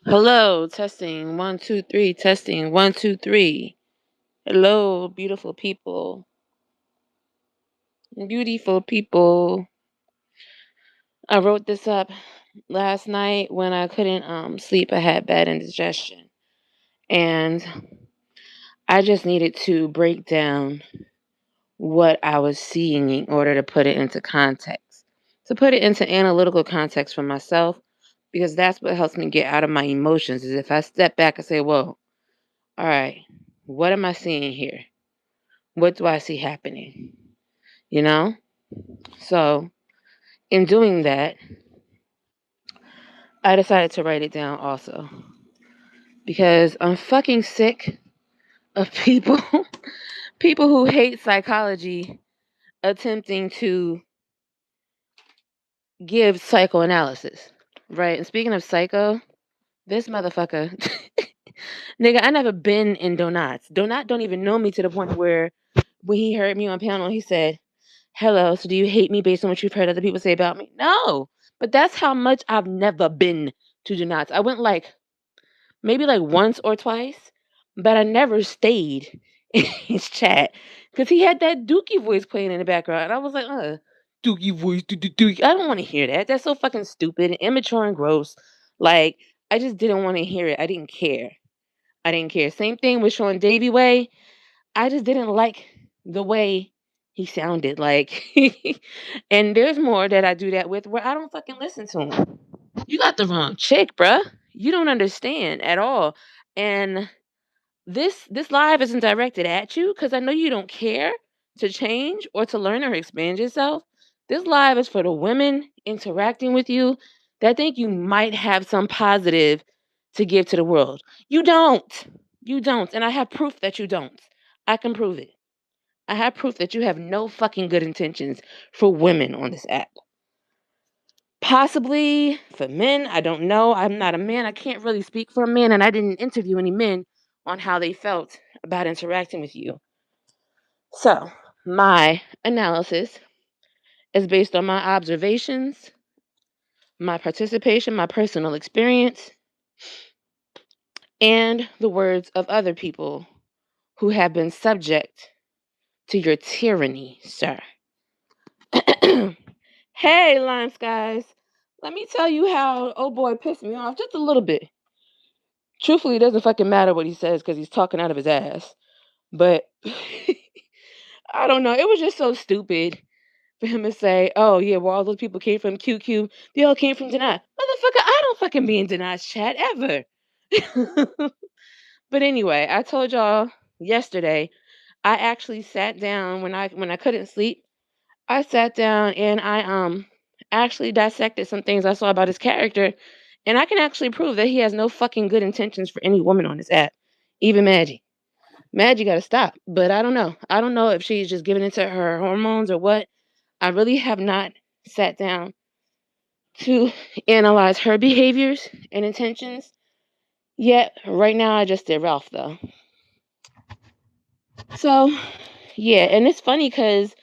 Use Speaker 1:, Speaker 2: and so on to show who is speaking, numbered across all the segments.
Speaker 1: Hello, testing. 1, 2, 3, testing. 1, 2, 3. Hello, beautiful people. Beautiful people. I wrote this up last night when I couldn't sleep. I had bad indigestion. And I just needed to break down what I was seeing in order to put it into context. To put it into analytical context for myself, because that's what helps me get out of my emotions, is if I step back and say, whoa, all right, what am I seeing here? What do I see happening? You know? So, in doing that, I decided to write it down also. Because I'm fucking sick of people people who hate psychology attempting to give psychoanalysis. Right? And speaking of psycho, this motherfucker nigga, I never been in Donuts. Donut don't even know me to the point where when he heard me on panel, he said, hello, so do you hate me based on what you've heard other people say about me? No. But that's how much I've never been to Donuts. I went maybe once or twice, but I never stayed in his chat because he had that Dookie voice playing in the background. And I was like, Dookie voice, Dookie. I don't want to hear that. That's so fucking stupid and immature and gross. Like, I just didn't want to hear it. I didn't care. I didn't care. Same thing with Sean Davy Way. I just didn't like the way he sounded like. And there's more that I do that with where I don't fucking listen to him. You got the wrong chick, bruh. You don't understand at all. And this live isn't directed at you because I know you don't care to change or to learn or expand yourself. This live is for the women interacting with you that think you might have some positive to give to the world. You don't. You don't. And I have proof that you don't. I can prove it. I have proof that you have no fucking good intentions for women on this app. Possibly for men, I don't know. I'm not a man. I can't really speak for a man, and I didn't interview any men on how they felt about interacting with you. So, my analysis is based on my observations, my participation, my personal experience, and the words of other people who have been subject to your tyranny, sir. Hey, Lime Skies. Let me tell you how old boy pissed me off just a little bit. Truthfully, it doesn't fucking matter what he says because he's talking out of his ass. But I don't know. It was just so stupid for him to say, oh, yeah, well, all those people came from QQ. They all came from Deny. Motherfucker, I don't fucking be in Deny's chat ever. But anyway, I told y'all yesterday, I actually sat down when I couldn't sleep. I sat down and I actually dissected some things I saw about his character, and I can actually prove that he has no fucking good intentions for any woman on this app, even Maggie. Maggie got to stop, but I don't know. I don't know if she's just giving into her hormones or what. I really have not sat down to analyze her behaviors and intentions yet. Right now, I just did Ralph though. So, yeah, and it's funny because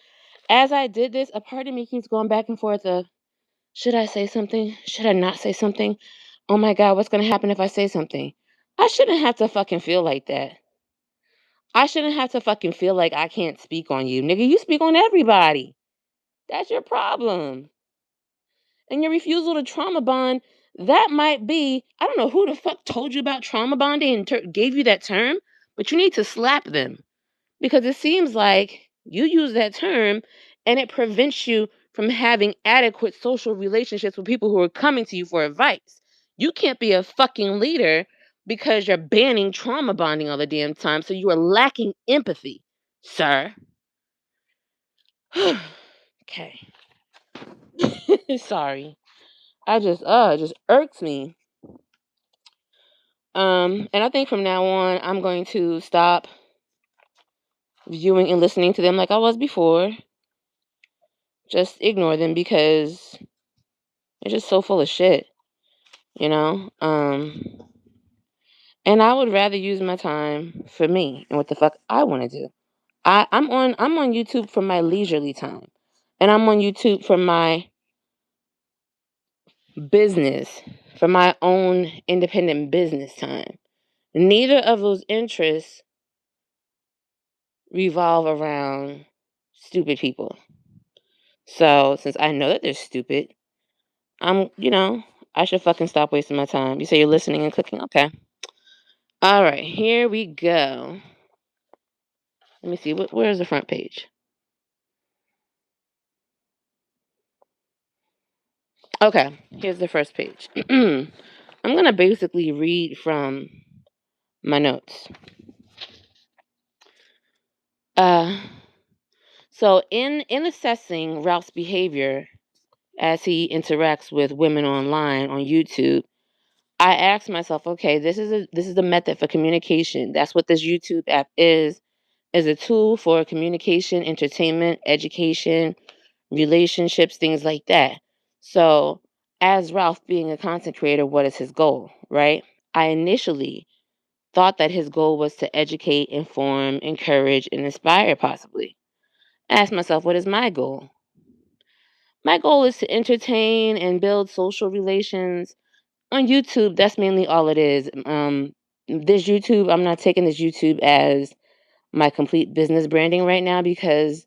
Speaker 1: as I did this, a part of me keeps going back and forth of, should I say something? Should I not say something? Oh my God, what's going to happen if I say something? I shouldn't have to fucking feel like that. I shouldn't have to fucking feel like I can't speak on you. Nigga, you speak on everybody. That's your problem. And your refusal to trauma bond, that might be, I don't know who the fuck told you about trauma bonding and gave you that term, but you need to slap them because it seems like you use that term and it prevents you from having adequate social relationships with people who are coming to you for advice. You can't be a fucking leader because you're banning trauma bonding all the damn time. So you are lacking empathy, sir. Okay. Sorry. It just irks me. And I think from now on, I'm going to stop viewing and listening to them like I was before. Just ignore them because they're just so full of shit, you know? And I would rather use my time for me and what the fuck I want to do. I'm on YouTube for my leisurely time. And I'm on YouTube for my business for my own independent business time. Neither of those interests revolve around stupid people. So since I know that they're stupid, I should fucking stop wasting my time. You say you're listening and cooking? Okay. All right, here we go. Let me see. Where's the front page? Okay, here's the first page. I'm going to basically read from my notes. Uh, so in assessing Ralph's behavior as he interacts with women online on YouTube, I asked myself, okay, this is a method for communication. That's what this YouTube app is a tool for communication, entertainment, education, relationships, things like that. So, as Ralph being a content creator, what is his goal, right? I initially thought that his goal was to educate, inform, encourage, and inspire, possibly. I asked myself, what is my goal? My goal is to entertain and build social relations. On YouTube, that's mainly all it is. This YouTube, I'm not taking this YouTube as my complete business branding right now because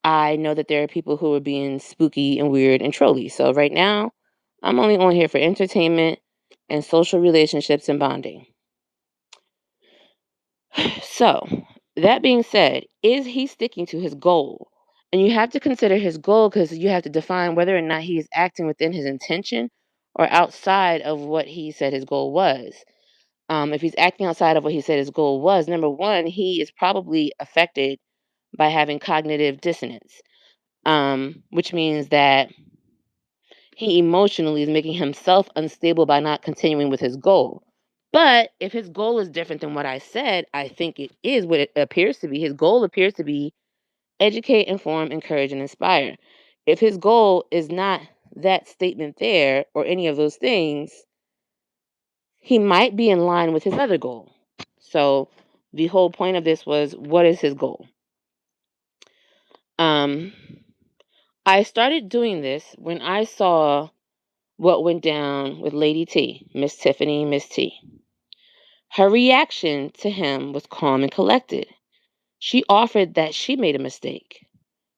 Speaker 1: I know that there are people who are being spooky and weird and trolly. So right now, I'm only on here for entertainment and social relationships and bonding. So, that being said, is he sticking to his goal? And you have to consider his goal because you have to define whether or not he is acting within his intention or outside of what he said his goal was. If he's acting outside of what he said his goal was, number one, he is probably affected by having cognitive dissonance, which means that he emotionally is making himself unstable by not continuing with his goal. But if his goal is different than what I said, I think it is what it appears to be. His goal appears to be educate, inform, encourage, and inspire. If his goal is not that statement there or any of those things, he might be in line with his other goal. So the whole point of this was, what is his goal? Um, I started doing this when I saw what went down with Lady T, Miss Tiffany, Miss T. Her reaction to him was calm and collected. She offered that she made a mistake.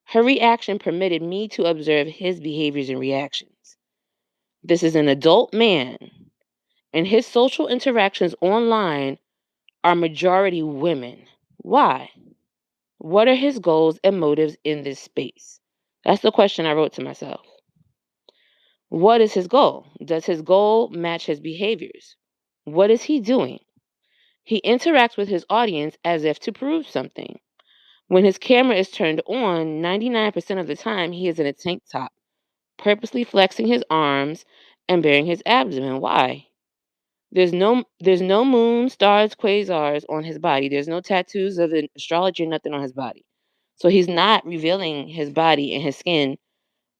Speaker 1: Her reaction permitted me to observe his behaviors and reactions. This is an adult man, and his social interactions online are majority women. Why? What are his goals and motives in this space? That's the question I wrote to myself. What is his goal? Does his goal match his behaviors? What is he doing? He interacts with his audience as if to prove something. When his camera is turned on, 99% of the time he is in a tank top, purposely flexing his arms and baring his abdomen. Why? There's no moon, stars, quasars on his body. There's no tattoos of an astrology or nothing on his body. So he's not revealing his body and his skin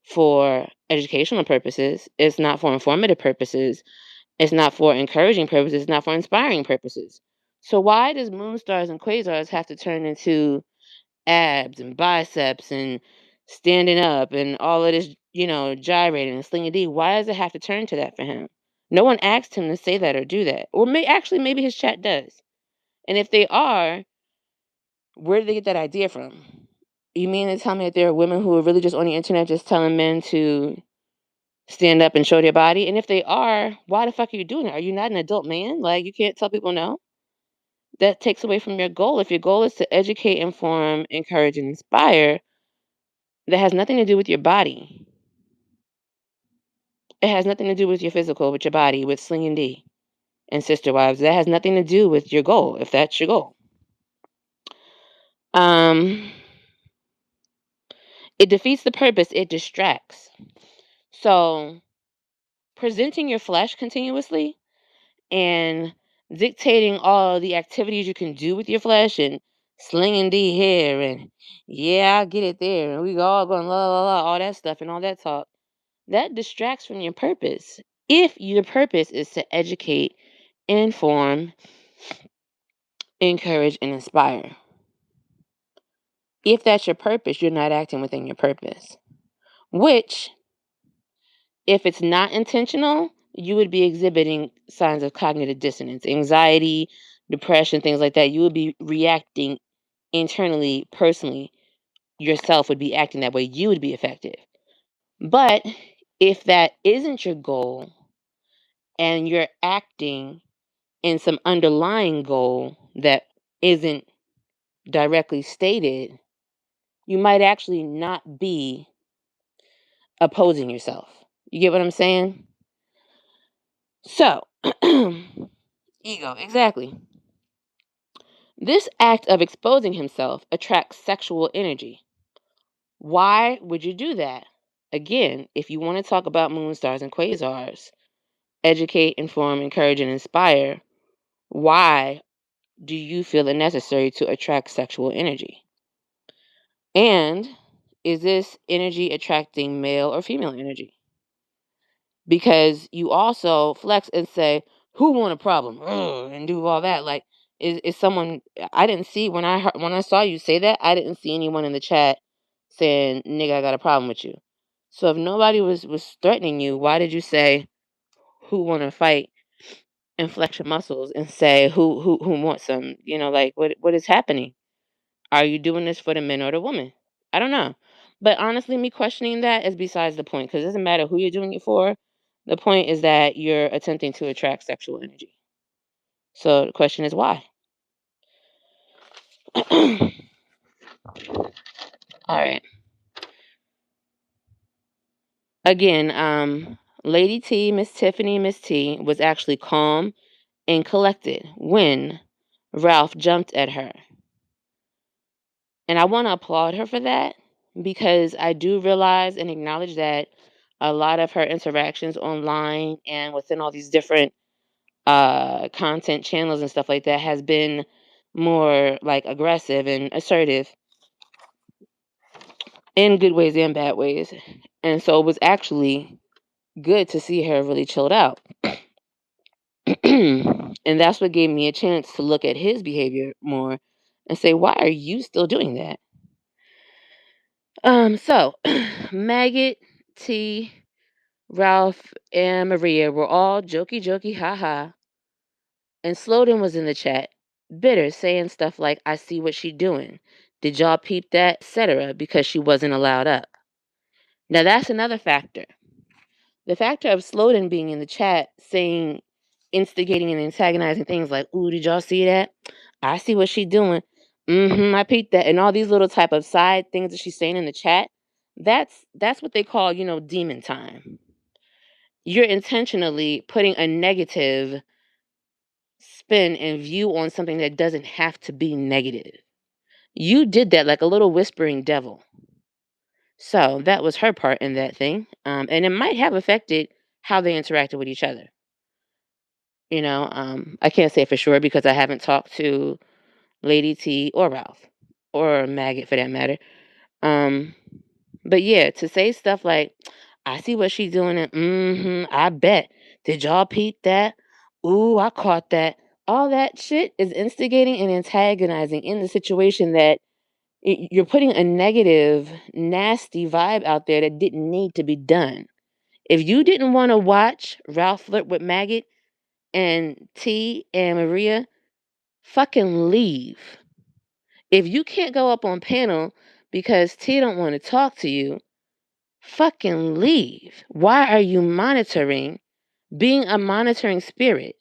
Speaker 1: for educational purposes. It's not for informative purposes. It's not for encouraging purposes. It's not for inspiring purposes. So why does moon stars and quasars have to turn into abs and biceps and standing up and all of this, gyrating and slinging D? Why does it have to turn to that for him? No one asked him to say that or do that. Or maybe his chat does. And if they are, where did they get that idea from? You mean to tell me that there are women who are really just on the internet just telling men to stand up and show their body? And if they are, why the fuck are you doing it? Are you not an adult man? Like, you can't tell people no? That takes away from your goal. If your goal is to educate, inform, encourage, and inspire, that has nothing to do with your body. It has nothing to do with your physical, with your body, with slinging D and sister wives. That has nothing to do with your goal, if that's your goal. Um, it defeats the purpose, it distracts. So, presenting your flesh continuously and dictating all the activities you can do with your flesh and slinging D here and yeah, I'll get it there and we all going la la la, all that stuff and all that talk, that distracts from your purpose. If your purpose is to educate, inform, encourage, and inspire. If that's your purpose, you're not acting within your purpose. Which, if it's not intentional, you would be exhibiting signs of cognitive dissonance, anxiety, depression, things like that. You would be reacting internally, personally, yourself would be acting that way. You would be affected. But if that isn't your goal and you're acting in some underlying goal that isn't directly stated, you might actually not be opposing yourself. You get what I'm saying? So, ego, exactly. This act of exposing himself attracts sexual energy. Why would you do that? Again, if you want to talk about moon stars and quasars, educate, inform, encourage, and inspire, why do you feel it necessary to attract sexual energy? And is this energy attracting male or female energy? Because you also flex and say, "Who want a problem?" Ugh, and do all that. Like, is someone? I didn't see when I saw you say that. I didn't see anyone in the chat saying, "Nigga, I got a problem with you." So if nobody was threatening you, why did you say, "Who want to fight?" and flex your muscles and say, "Who wants some?" Like what is happening? Are you doing this for the men or the woman? I don't know. But honestly, me questioning that is besides the point because it doesn't matter who you're doing it for. The point is that you're attempting to attract sexual energy. So the question is why? All right. Again, Lady T, Miss Tiffany, Miss T was actually calm and collected when Ralph jumped at her. And I want to applaud her for that because I do realize and acknowledge that a lot of her interactions online and within all these different content channels and stuff like that has been more like aggressive and assertive in good ways and bad ways. And so it was actually good to see her really chilled out. And that's what gave me a chance to look at his behavior more and say, why are you still doing that? So Maggot, T, Ralph, and Maria were all jokey jokey haha. And Sloden was in the chat, bitter, saying stuff like, I see what she doing. Did y'all peep that? Etc. because she wasn't allowed up. Now that's another factor. The factor of Sloden being in the chat saying, instigating and antagonizing things like, ooh, did y'all see that? I see what she doing. I peeped that. And all these little type of side things that she's saying in the chat. That's what they call, demon time. You're intentionally putting a negative spin and view on something that doesn't have to be negative. You did that like a little whispering devil. So that was her part in that thing. And it might have affected how they interacted with each other. I can't say for sure because I haven't talked to Lady T or Ralph or Maggot for that matter. Um, but yeah, to say stuff like, I see what she's doing and I bet. Did y'all peep that? Ooh, I caught that. All that shit is instigating and antagonizing in the situation that you're putting a negative, nasty vibe out there that didn't need to be done. If you didn't want to watch Ralph flirt with Maggot and T and Maria, fucking leave. If you can't go up on panel because T don't want to talk to you, fucking leave. Why are you monitoring, being a monitoring spirit,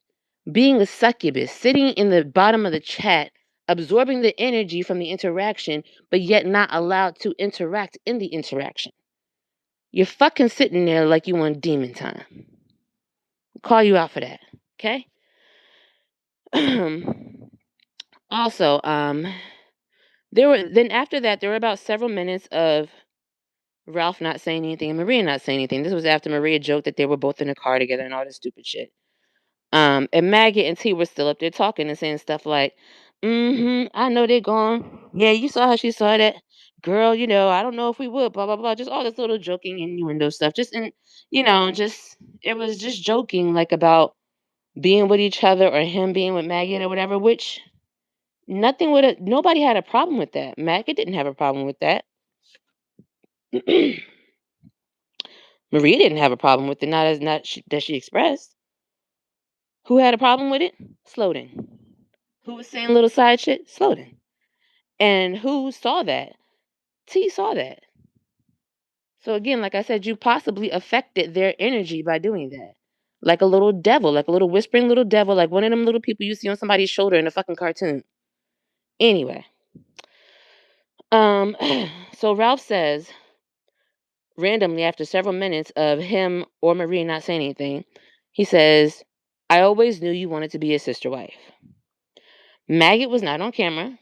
Speaker 1: being a succubus, sitting in the bottom of the chat, absorbing the energy from the interaction, but yet not allowed to interact in the interaction? You're fucking sitting there like you want demon time. I'll call you out for that. Okay? Also, after that there were about several minutes of Ralph not saying anything and Maria not saying anything. This was after Maria joked that they were both in a car together and all this stupid shit. And Maggot and T were still up there talking and saying stuff like, I know they're gone. Yeah, you saw how she saw that. Girl, I don't know if we would, blah, blah, blah. Just all this little joking innuendo stuff. It was just joking like about being with each other or him being with Maggot or whatever, which nobody had a problem with that. Maggot didn't have a problem with that. Marie didn't have a problem with it, that she expressed. Who had a problem with it? Sloden. Who was saying little side shit? Sloden. And who saw that? T saw that. So again, like I said, you possibly affected their energy by doing that. Like a little devil, like a little whispering little devil, like one of them little people you see on somebody's shoulder in a fucking cartoon. Anyway, um, so Ralph says randomly after several minutes of him or Marie not saying anything, he says, "I always knew you wanted to be a sister wife." Maggot was not on camera,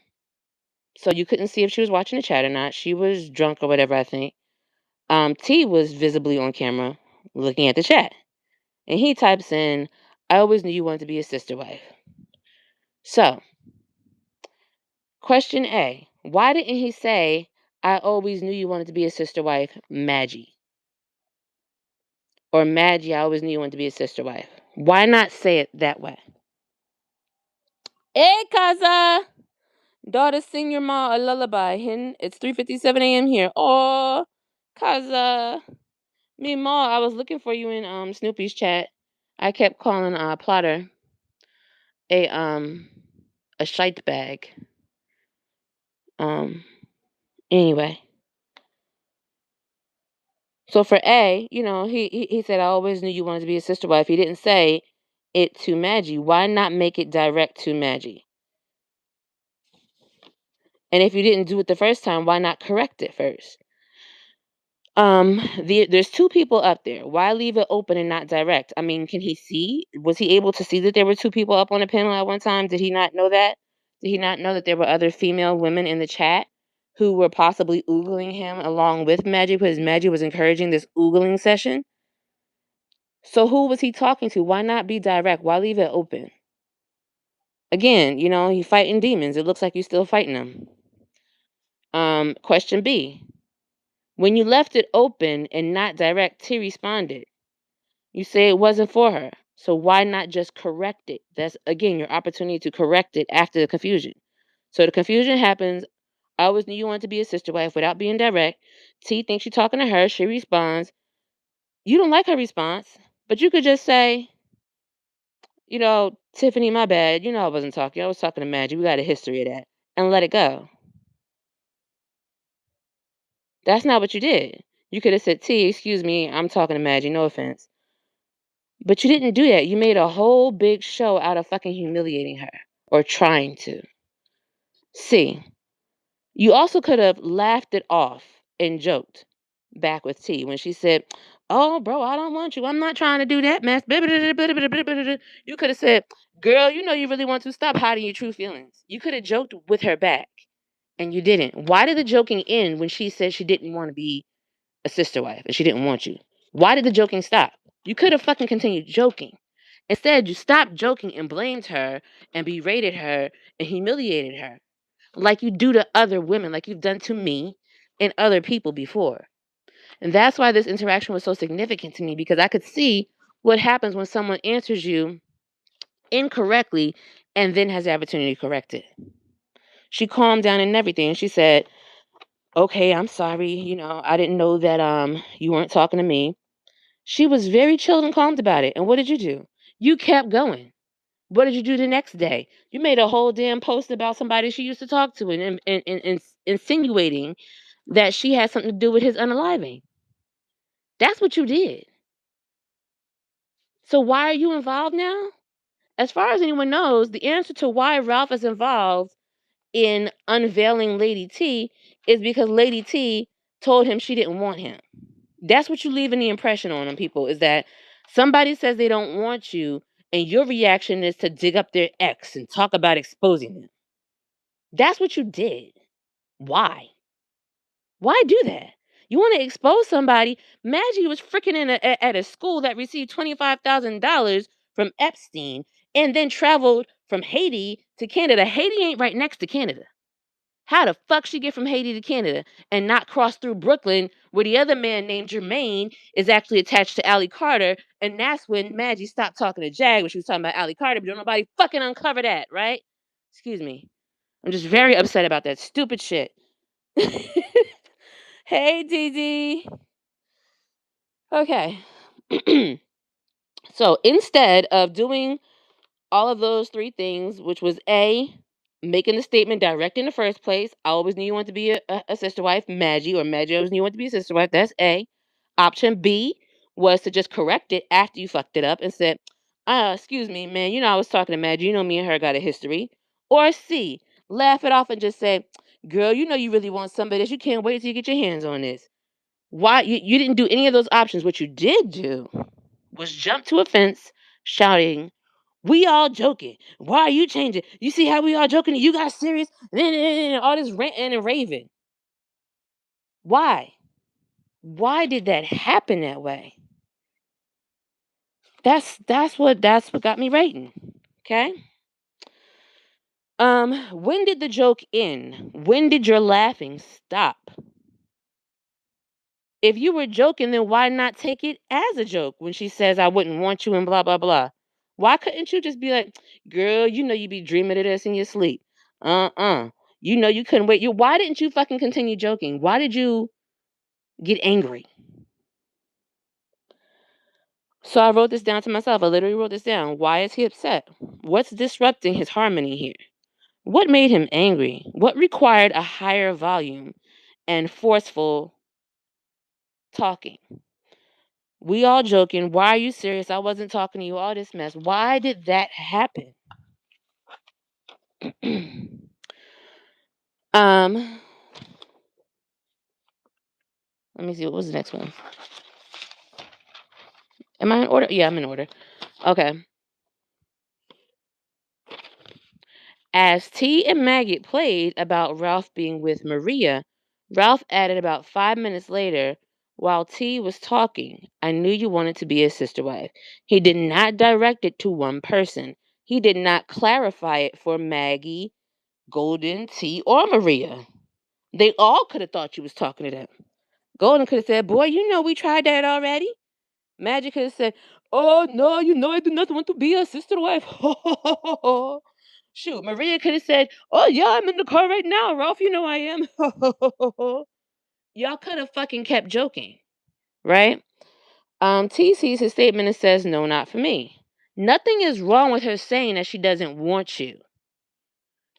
Speaker 1: so you couldn't see if she was watching the chat or not. She was drunk or whatever, I think. T was visibly on camera looking at the chat. And he types in, "I always knew you wanted to be a sister wife." So, question A, why didn't he say, "I always knew you wanted to be a sister wife, Maggie"? Or Maggie, "I always knew you wanted to be a sister wife." Why not say it that way? Hey, Kaza! Daughter, sing your ma a lullaby. It's 3:57 a.m. here. Oh, Kaza. Me ma, I was looking for you in Snoopy's chat. I kept calling Plotter a a shite bag. Um anyway. So for A, he said, "I always knew you wanted to be a sister wife." He didn't say it to Maggie. Why not make it direct to Maggie? And if you didn't do it the first time, why not correct it first? There's two people up there. Why leave it open and not direct? I mean, can he see? Was he able to see that there were two people up on the panel at one time? Did he not know that? Did he not know that there were other female women in the chat who were possibly oogling him along with Maggie because Maggie was encouraging this oogling session? So who was he talking to? Why not be direct? Why leave it open? Again, you fighting demons. It looks like you're still fighting them. Question B. When you left it open and not direct, T responded. You say it wasn't for her. So why not just correct it? That's again your opportunity to correct it after the confusion. So the confusion happens. "I always knew you wanted to be a sister wife," without being direct. T thinks you're talking to her. She responds. You don't like her response, but you could just say, "Tiffany, my bad. I wasn't talking. I was talking to Maggie. We got a history of that." And let it go. That's not what you did. You could have said, "T, excuse me, I'm talking to Maggie. No offense." But you didn't do that. You made a whole big show out of fucking humiliating her or trying to. C, you also could have laughed it off and joked back with T when she said, "Oh, bro, I don't want you. I'm not trying to do that mess." You could have said, "Girl, you really want to stop hiding your true feelings." You could have joked with her back and you didn't. Why did the joking end when she said she didn't want to be a sister wife and she didn't want you? Why did the joking stop? You could have fucking continued joking. Instead, you stopped joking and blamed her and berated her and humiliated her like you do to other women, like you've done to me and other people before. And that's why this interaction was so significant to me because I could see what happens when someone answers you incorrectly and then has the opportunity to correct it. She calmed down and everything. She said, "Okay, I'm sorry. I didn't know that you weren't talking to me." She was very chilled and calmed about it. And what did you do? You kept going. What did you do the next day? You made a whole damn post about somebody she used to talk to and insinuating that she had something to do with his unaliving. That's what you did. So why are you involved now? As far as anyone knows, the answer to why Ralph is involved in unveiling Lady T is because Lady T told him she didn't want him. That's what you leaving the impression on people is that somebody says they don't want you and your reaction is to dig up their ex and talk about exposing them. That's what you did. Why? Why do that? You want to expose somebody? Maggie was freaking at a school that received $25,000 from Epstein and then traveled from Haiti to Canada. Haiti ain't right next to Canada. How the fuck she get from Haiti to Canada and not cross through Brooklyn where the other man named Jermaine is actually attached to Allie Carter? And that's when Maggie stopped talking to Jag when she was talking about Allie Carter, but don't nobody fucking uncover that, right? Excuse me. I'm just very upset about that stupid shit. Hey, Dee Dee. Okay. So instead of doing all of those three things, which was A, making the statement direct in the first place. I always knew you wanted to be a sister wife, Maggie, or Maggie always knew you wanted to be a sister wife. That's A. Option B was to just correct it after you fucked it up and said, excuse me, man, you know I was talking to Maggie. You know me and her got a history. Or C, laugh it off and just say, girl, you know you really want some of this. You can't wait till you get your hands on this. Why you didn't do any of those options. What you did do was jump to a fence shouting, we all joking. Why are you changing? You see how we all joking? You got serious? All this ranting and raving. Why? Why did that happen that way? That's what got me rating. Okay. When did the joke end? When did your laughing stop? If you were joking, then why not take it as a joke when she says I wouldn't want you and blah blah blah? Why couldn't you just be like, girl, you know you be dreaming of this in your sleep. Uh-uh. You know you couldn't wait. Why didn't you fucking continue joking? Why did you get angry? So I wrote this down to myself. I literally wrote this down. Why is he upset? What's disrupting his harmony here? What made him angry? What required a higher volume and forceful talking? We all joking. Why are you serious? I wasn't talking to you. All this mess. Why did that happen? um, Let me see. What was the next one? Am I in order? Yeah, I'm in order. Okay. As T and Maggot played about Ralph being with Maria, Ralph added about 5 minutes later, while T was talking, I knew you wanted to be a sister wife. He did not direct it to one person. He did not clarify it for Maggie, Golden, T, or Maria. They all could have thought you was talking to them. Golden could have said, boy, you know we tried that already. Magic could have said, oh no, you know I do not want to be a sister wife. Shoot, Maria could have said, oh yeah, I'm in the car right now, Ralph. You know I am. Y'all could have fucking kept joking, right? T sees his statement and says, no, not for me. Nothing is wrong with her saying that she doesn't want you.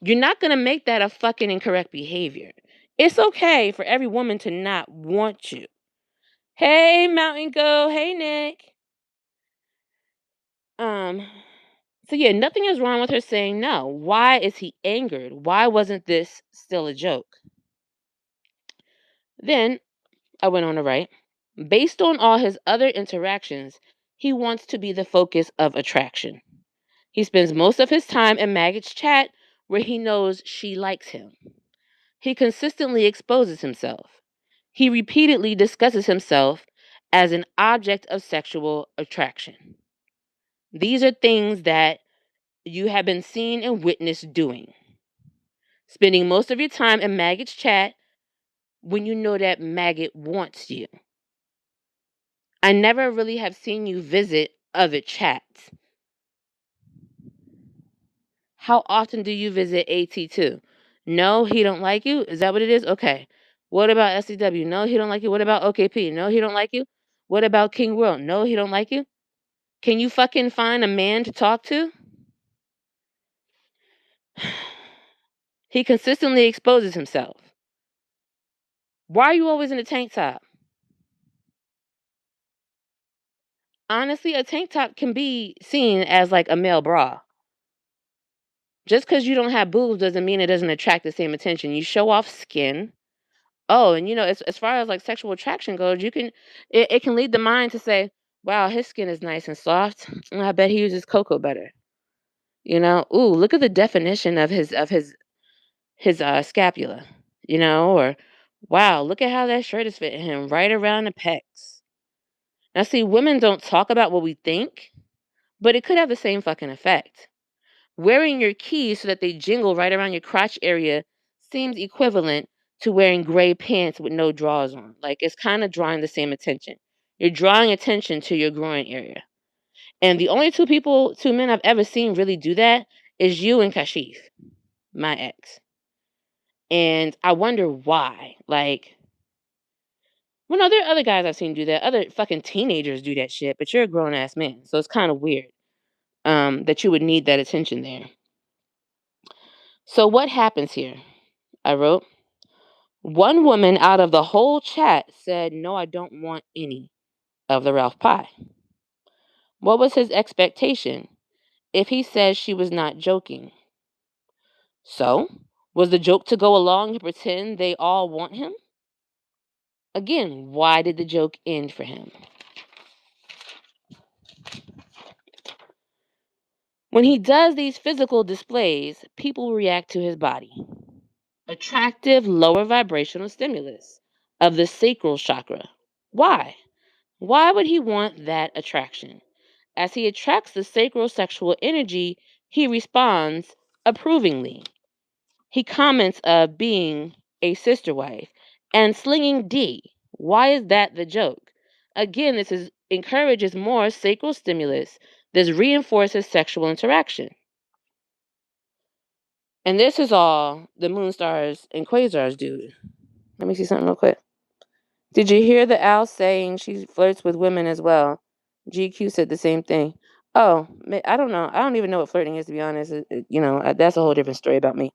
Speaker 1: You're not gonna make that a fucking incorrect behavior. It's okay for every woman to not want you. Hey, Mountain Go. Hey, Nick. Um, so yeah, nothing is wrong with her saying no. Why is he angered? Why wasn't this still a joke? Then I went on to write, based on all his other interactions, he wants to be the focus of attraction. He spends most of his time in Maggot's chat where he knows she likes him. He consistently exposes himself. He repeatedly discusses himself as an object of sexual attraction. These are things that you have been seen and witnessed doing. Spending most of your time in Maggot's chat when you know that Maggot wants you. I never really have seen you visit other chats. How often do you visit AT2? No, he don't like you? Is that what it is? Okay. What about SCW? No, he don't like you. What about OKP? No, he don't like you. What about King World? No, he don't like you. Can you fucking find a man to talk to? He consistently exposes himself. Why are you always in a tank top? Honestly, a tank top can be seen as like a male bra. Just because you don't have boobs doesn't mean it doesn't attract the same attention. You show off skin. Oh, and as far as like sexual attraction goes, it can lead the mind to say, wow, his skin is nice and soft. I bet he uses cocoa butter. Ooh, look at the definition of his scapula. Or wow, look at how that shirt is fitting him right around the pecs. Now see, women don't talk about what we think, but it could have the same fucking effect. Wearing your keys so that they jingle right around your crotch area seems equivalent to wearing gray pants with no drawers on. Like it's kind of drawing the same attention. You're drawing attention to your groin area. And the only two men I've ever seen really do that is you and Kashif, my ex. And I wonder why. Like, Well, no, there are other guys I've seen do that. Other fucking teenagers do that shit, but you're a grown ass man, so it's kind of weird that you would need that attention there. So what happens here? I wrote, one woman out of the whole chat said, "No, I don't want any of the Ralph pie." What was his expectation if he says she was not joking? So, was the joke to go along and pretend they all want him? Again, why did the joke end for him? When he does these physical displays, people react to his body. Attractive lower vibrational stimulus of the sacral chakra. Why? Why would he want that attraction? As he attracts the sacral sexual energy, he responds approvingly. He comments of being a sister wife and slinging D. Why is that the joke? Again, encourages more sacral stimulus. This reinforces sexual interaction. And this is all the moon stars and quasars do. Let me see something real quick. Did you hear the owl saying she flirts with women as well? GQ said the same thing. Oh, I don't know. I don't even know what flirting is, to be honest. That's a whole different story about me.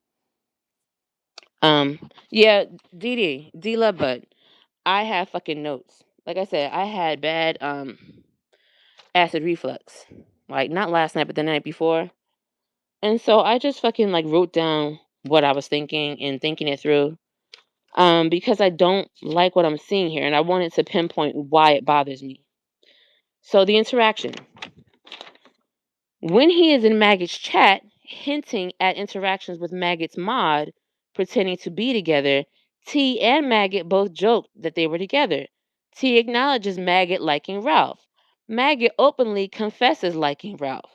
Speaker 1: Yeah, D Love Bud. I have fucking notes. Like I said, I had bad acid reflux. Like not last night, but the night before. And so I just fucking like wrote down what I was thinking and thinking it through. Because I don't like what I'm seeing here and I wanted to pinpoint why it bothers me. So the interaction. When he is in Maggot's chat, hinting at interactions with Maggot's mod, pretending to be together, T and Maggot both joked that they were together. T acknowledges Maggot liking Ralph. Maggot openly confesses liking Ralph.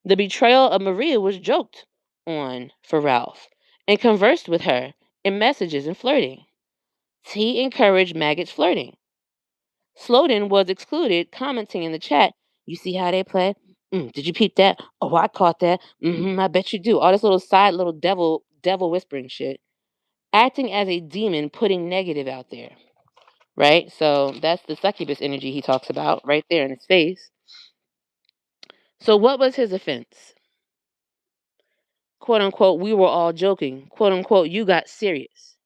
Speaker 1: The betrayal of Maria was joked on for Ralph and conversed with her in messages and flirting. T encouraged Maggot's flirting. Slowden was excluded, commenting in the chat, "You see how they play? Did you peep that? Oh, I caught that. I bet you do." All this little devil whispering shit. Acting as a demon, putting negative out there. Right? So that's the succubus energy he talks about right there in his face. So what was his offense? "Quote unquote, we were all joking. Quote unquote, you got serious."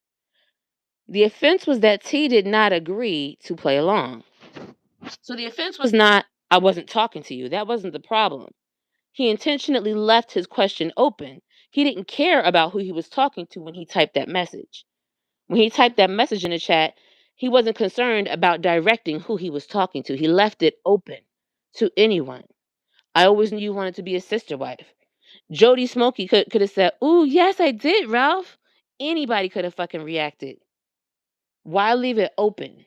Speaker 1: The offense was that T did not agree to play along. So the offense was not, "I wasn't talking to you." That wasn't the problem. He intentionally left his question open. He didn't care about who he was talking to when he typed that message. When he typed that message in the chat, he wasn't concerned about directing who he was talking to. He left it open to anyone. "I always knew you wanted to be a sister wife." Jody Smokey could have said, "Ooh, yes, I did, Ralph." Anybody could have fucking reacted. Why leave it open?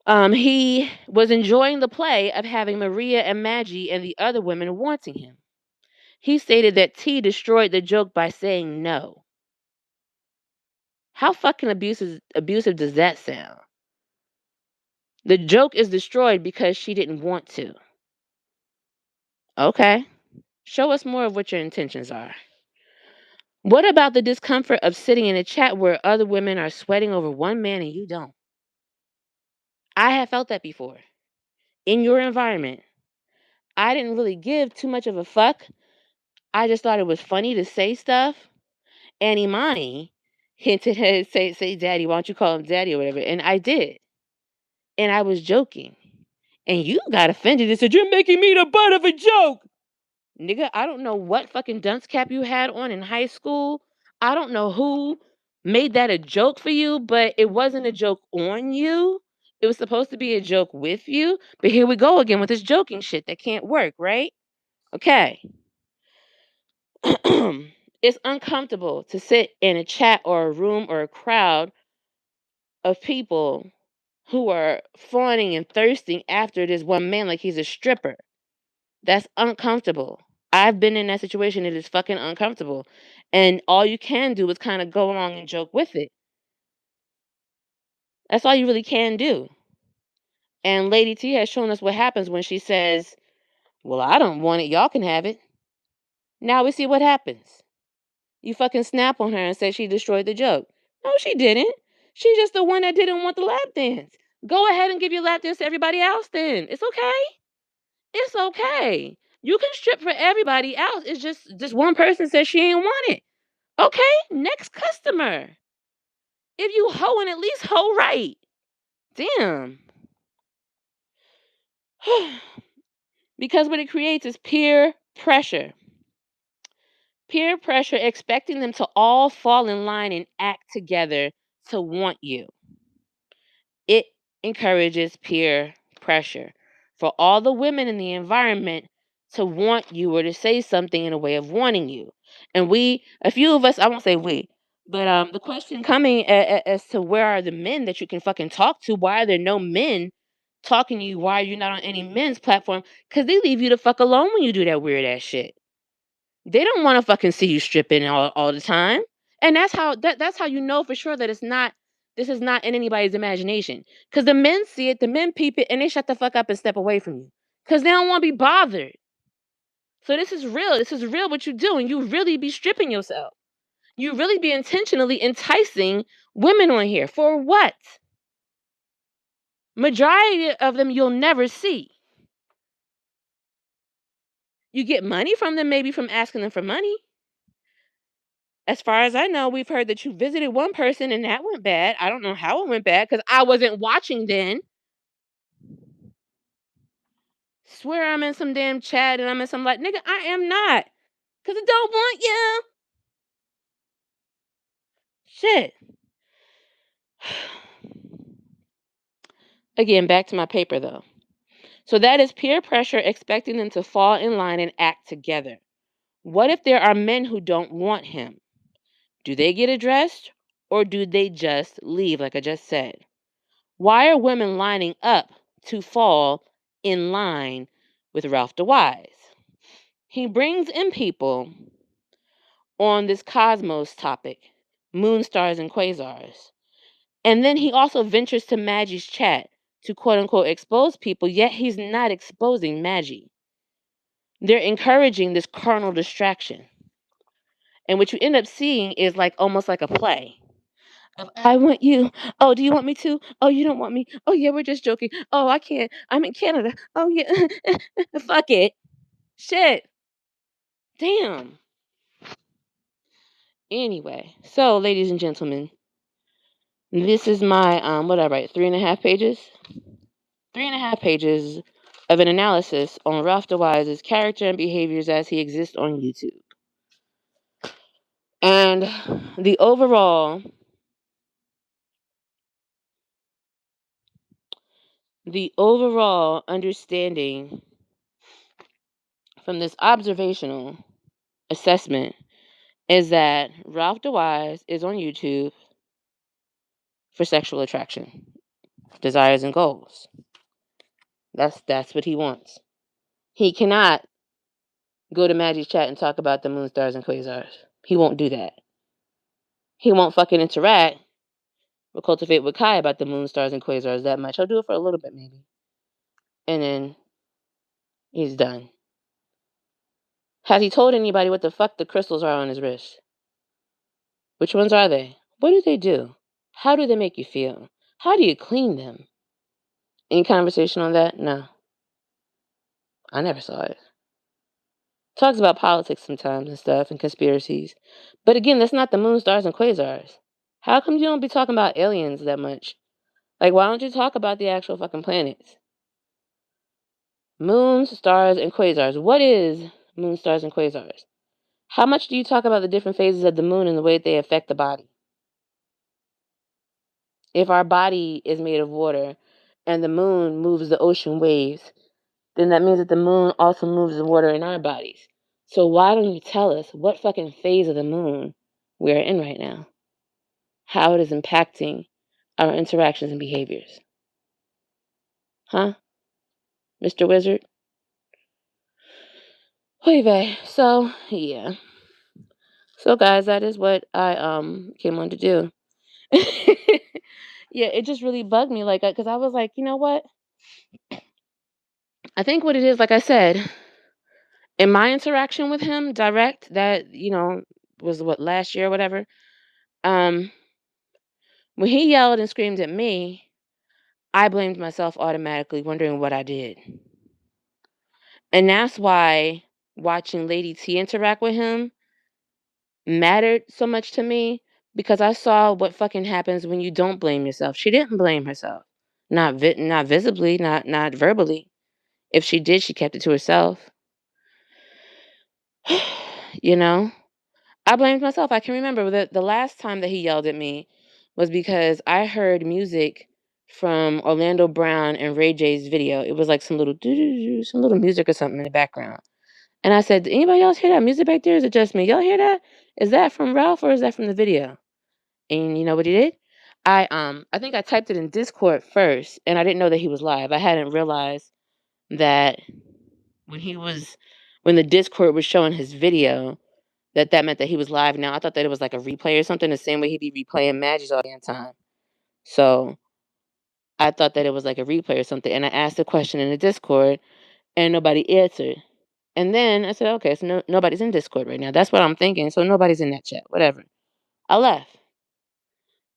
Speaker 1: He was enjoying the play of having Maria and Maggie and the other women wanting him. He stated that T destroyed the joke by saying no. How fucking abusive does that sound? The joke is destroyed because she didn't want to. Okay. Show us more of what your intentions are. What about the discomfort of sitting in a chat where other women are sweating over one man and you don't? I have felt that before. In your environment. I didn't really give too much of a fuck. I just thought it was funny to say stuff. And Imani hinted at say daddy, why don't you call him daddy or whatever? And I did. And I was joking. And you got offended and said, "You're making me the butt of a joke." Nigga, I don't know what fucking dunce cap you had on in high school. I don't know who made that a joke for you, but it wasn't a joke on you. It was supposed to be a joke with you. But here we go again with this joking shit that can't work, right? Okay. It's uncomfortable to sit in a chat or a room or a crowd of people who are fawning and thirsting after this one man like he's a stripper. That's uncomfortable. I've been in that situation. It is fucking uncomfortable. And all you can do is kind of go along and joke with it. That's all you really can do. And Lady T has shown us what happens when she says, "Well, I don't want it. Y'all can have it." Now we see what happens. You fucking snap on her and say she destroyed the joke. No, she didn't. She's just the one that didn't want the lap dance. Go ahead and give your lap dance to everybody else then. It's okay. It's okay. You can strip for everybody else. It's just one person says she ain't want it. Okay, next customer. If you hoeing, at least hoe right. Damn. Because what it creates is peer pressure. Peer pressure, expecting them to all fall in line and act together to want you. It encourages peer pressure for all the women in the environment to want you or to say something in a way of wanting you. And a few of us, I won't say we, but the question coming as to where are the men that you can fucking talk to? Why are there no men talking to you? Why are you not on any men's platform? Because they leave you the fuck alone when you do that weird ass shit. They don't want to fucking see you stripping all the time. And that's how you know for sure that this is not in anybody's imagination. Cause the men see it, the men peep it, and they shut the fuck up and step away from you. Cause they don't want to be bothered. So this is real. This is real what you do. And you really be stripping yourself. You really be intentionally enticing women on here. For what? Majority of them you'll never see. You get money from them, maybe from asking them for money. As far as I know, we've heard that you visited one person and that went bad. I don't know how it went bad because I wasn't watching then. Swear I'm in some damn chat and I'm in some like, nigga, I am not. Because I don't want you. Shit. Again, back to my paper though. So that is peer pressure expecting them to fall in line and act together. What if there are men who don't want him? Do they get addressed or do they just leave, like I just said? Why are women lining up to fall in line with Ralph DeWise? He brings in people on this cosmos topic, moon stars and quasars. And then he also ventures to Maggie's chat to quote unquote expose people, yet he's not exposing Maggie. They're encouraging this carnal distraction. And what you end up seeing is like almost like a play. I want you. Oh, do you want me to? Oh, you don't want me. Oh, yeah, we're just joking. Oh, I can't. I'm in Canada. Oh, yeah. Fuck it. Shit. Damn. Anyway, so ladies and gentlemen, this is my what I write, 3.5 pages? 3.5 pages of an analysis on Ralph DeWise's character and behaviors as he exists on YouTube. And the overall understanding from this observational assessment is that Ralph DeWise is on YouTube for sexual attraction, desires, and goals. That's what he wants. He cannot go to Maggie's chat and talk about the moon stars and quasars. He won't do that. He won't fucking interact or cultivate with Kai about the moon stars and quasars that much. He'll do it for a little bit maybe. And then he's done. Has he told anybody what the fuck the crystals are on his wrist? Which ones are they? What do they do? How do they make you feel? How do you clean them? Any conversation on that? No. I never saw it. Talks about politics sometimes and stuff and conspiracies. But again, that's not the moon stars and quasars. How come you don't be talking about aliens that much? Like, why don't you talk about the actual fucking planets? Moons, stars, and quasars. What is moon, stars, and quasars? How much do you talk about the different phases of the moon and the way they affect the body? If our body is made of water and the moon moves the ocean waves, then that means that the moon also moves the water in our bodies. So why don't you tell us what fucking phase of the moon we're in right now? How it is impacting our interactions and behaviors? Huh? Mr. Wizard? Anyway, so yeah. So guys, that is what I came on to do. Yeah, it just really bugged me like cuz I was like, you know what? I think what it is, like I said, in my interaction with him direct that, was what last year or whatever. Um When he yelled and screamed at me, I blamed myself automatically, wondering what I did. And that's why watching Lady T interact with him mattered so much to me, because I saw what fucking happens when you don't blame yourself. She didn't blame herself. Not visibly, not verbally. If she did, she kept it to herself. You know? I blamed myself. I can remember the last time that he yelled at me was because I heard music from Orlando Brown and Ray J's video. It was like some little doo-doo-doo, some little music or something in the background. And I said, "Did anybody else hear that music back there? Is it just me? Y'all hear that? Is that from Ralph or is that from the video?" And you know what he did? I think I typed it in Discord first, and I didn't know that he was live. I hadn't realized that when he was when the Discord was showing his video, that meant that he was live now. I thought that it was like a replay or something, the same way he'd be replaying matches all the damn time. So I thought that it was like a replay or something, and I asked a question in the Discord, and nobody answered. And then I said, okay, so nobody's in Discord right now. That's what I'm thinking. So nobody's in that chat. Whatever. I left.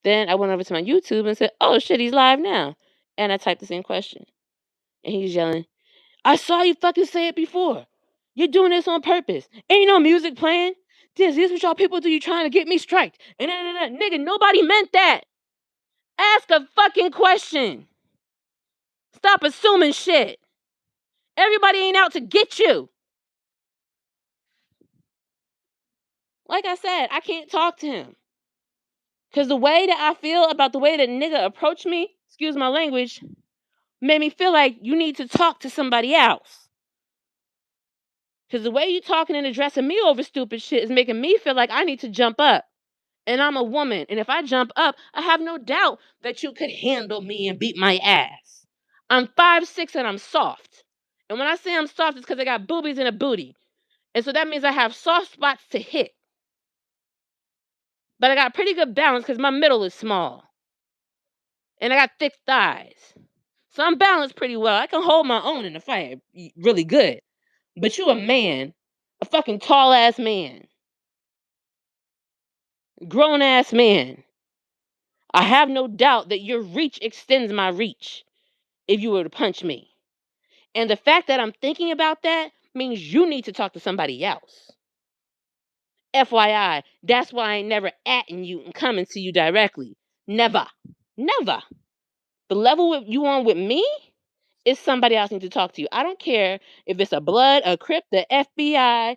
Speaker 1: Then I went over to my YouTube and said, oh shit, he's live now. And I typed the same question. And he's yelling, I saw you fucking say it before. You're doing this on purpose. Ain't no music playing. This what y'all people do. You trying to get me striked. And nigga, nobody meant that. Ask a fucking question. Stop assuming shit. Everybody ain't out to get you. Like I said, I can't talk to him. Because the way that I feel about the way that nigga approached me, excuse my language, made me feel like you need to talk to somebody else. Because the way you talking and addressing me over stupid shit is making me feel like I need to jump up. And I'm a woman. And if I jump up, I have no doubt that you could handle me and beat my ass. I'm 5'6" and I'm soft. And when I say I'm soft, it's because I got boobies and a booty. And so that means I have soft spots to hit. But I got pretty good balance because my middle is small. And I got thick thighs. So I'm balanced pretty well. I can hold my own in the fight really good. But you a man. A fucking tall ass man. Grown ass man. I have no doubt that your reach extends my reach if you were to punch me. And the fact that I'm thinking about that means you need to talk to somebody else. FYI, that's why I ain't never atting you and coming to you directly. Never. Never. The level you on with me is somebody else need to talk to you. I don't care if it's a blood, a crip, the FBI,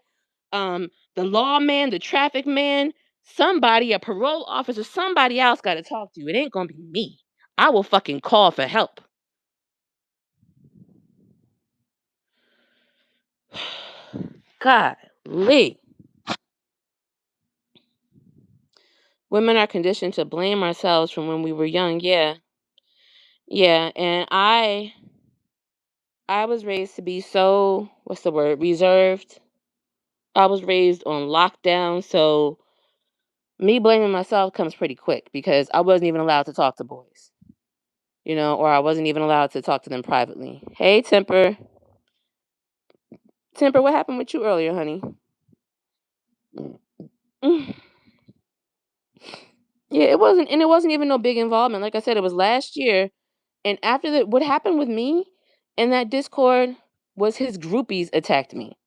Speaker 1: the lawman, the traffic man, somebody, a parole officer, somebody else got to talk to you. It ain't gonna be me. I will fucking call for help. Golly. Women are conditioned to blame ourselves from when we were young. Yeah. Yeah. And I was raised to be so, what's the word, reserved. I was raised on lockdown. So me blaming myself comes pretty quick because I wasn't even allowed to talk to boys, or I wasn't even allowed to talk to them privately. Hey, Temper. Temper, what happened with you earlier, honey? Mm. Yeah, it wasn't even no big involvement. Like I said, it was last year. And after that, what happened with me in that Discord was his groupies attacked me.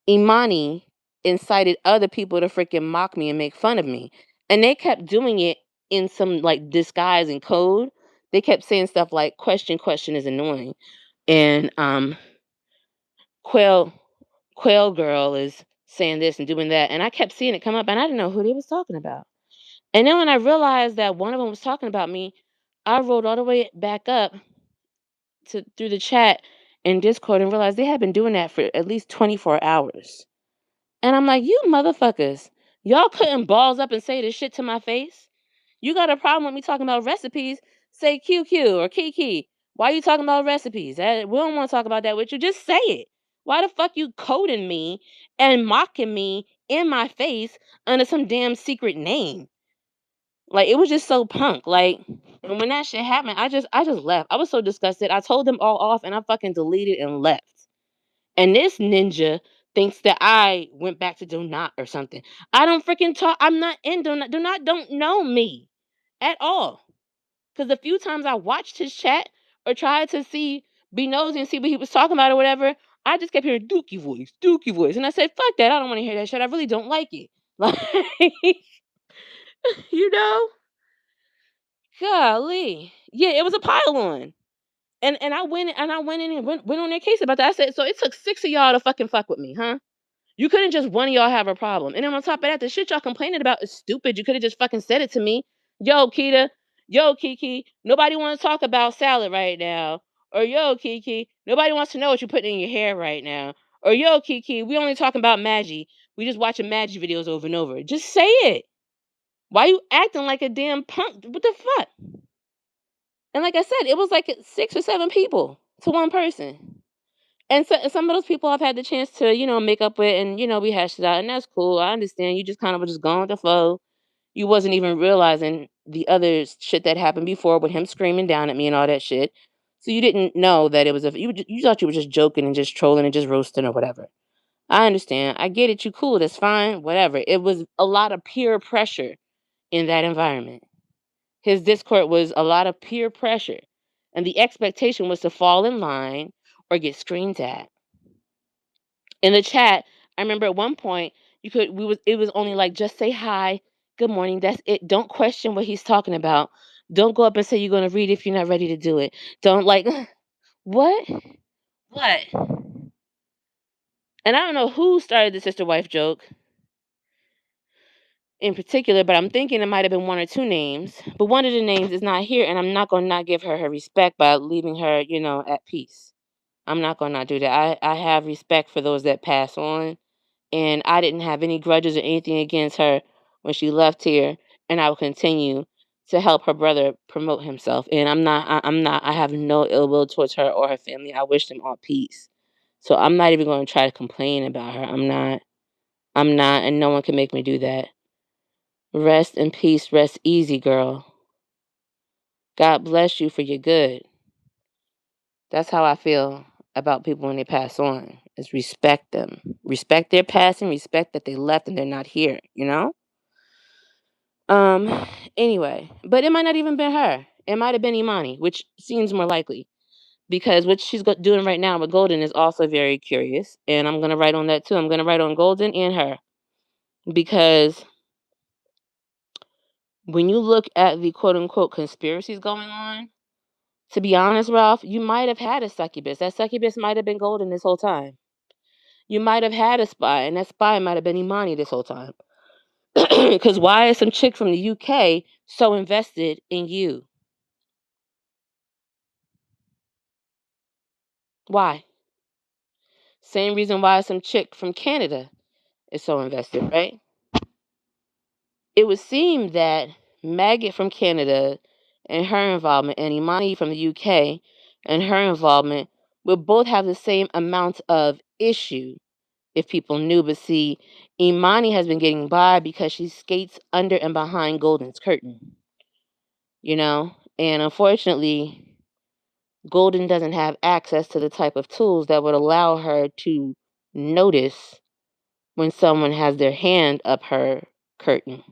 Speaker 1: Imani incited other people to freaking mock me and make fun of me. And they kept doing it in some like disguise and code. They kept saying stuff like question is annoying. And Quail Quail Girl is saying this and doing that. And I kept seeing it come up and I didn't know who they was talking about. And then when I realized that one of them was talking about me, I rolled all the way back up through the chat in Discord and realized they had been doing that for at least 24 hours. And I'm like, you motherfuckers, y'all couldn't balls up and say this shit to my face? You got a problem with me talking about recipes? Say QQ or Kiki. Why are you talking about recipes? We don't want to talk about that with you. Just say it. Why the fuck you coding me and mocking me in my face under some damn secret name? Like, it was just so punk. Like, and when that shit happened, I just left. I was so disgusted. I told them all off and I fucking deleted and left. And this ninja thinks that I went back to Donut or something. I don't freaking talk. I'm not in Donut. Donut don't know me. at all. Because the few times I watched his chat or tried to be nosy and see what he was talking about or whatever, I just kept hearing Dookie voice. And I said, fuck that. I don't want to hear that shit. I really don't like it. Like, you know? Golly. Yeah, it was a pile on. And I went in and went on their case about that. I said, so it took 6 of y'all to fucking fuck with me, huh? You couldn't just one of y'all have a problem. And then on top of that, the shit y'all complaining about is stupid. You could have just fucking said it to me. Yo, Keita. Yo, Kiki. Nobody want to talk about salad right now. Or yo, Kiki. Nobody wants to know what you're putting in your hair right now. Or yo, Kiki. We only talking about Maggie. We just watching Maggie videos over and over. Just say it. Why you acting like a damn punk? What the fuck? And like I said, it was like 6 or 7 people to one person. And so some of those people I've had the chance to, make up with and, we hashed it out, and that's cool. I understand. You just kind of were just going with the flow. You wasn't even realizing the other shit that happened before with him screaming down at me and all that shit. So you didn't know that it was you thought you were just joking and just trolling and just roasting or whatever. I understand. I get it. You cool. That's fine. Whatever. It was a lot of peer pressure in that environment. His Discord was a lot of peer pressure, and the expectation was to fall in line or get screamed at. In the chat, I remember at one point it was only like, just say hi, good morning, that's it. Don't question what he's talking about. Don't go up and say you're gonna read if you're not ready to do it. Don't like what? What? And I don't know who started the sister wife joke in particular, but I'm thinking it might have been one or two names. But one of the names is not here, and I'm not gonna not give her respect by leaving her, at peace. I'm not gonna not do that. I have respect for those that pass on. And I didn't have any grudges or anything against her when she left here, and I will continue to help her brother promote himself. And I have no ill will towards her or her family. I wish them all peace. So I'm not even going to try to complain about her. I'm not, and no one can make me do that. Rest in peace, rest easy, girl. God bless you for your good. That's how I feel about people when they pass on. Is respect them. Respect their passing, respect that they left and they're not here, you know? Um, anyway, but it might not even been her. It might have been Imani, which seems more likely because what she's doing right now with Golden is also very curious, and I'm gonna write on that too. I'm gonna write on Golden and her because when you look at the quote unquote conspiracies going on, to be honest, Ralph, you might have had a succubus. That succubus might have been Golden this whole time. You might have had a spy, and that spy might have been Imani this whole time. Because why is some chick from the UK so invested in you? Why? Same reason why some chick from Canada is so invested, right? It would seem that Maggot from Canada and her involvement, and Imani from the UK and her involvement would both have the same amount of issue if people knew. But see, Imani has been getting by because she skates under and behind Golden's curtain, and unfortunately, Golden doesn't have access to the type of tools that would allow her to notice when someone has their hand up her curtain,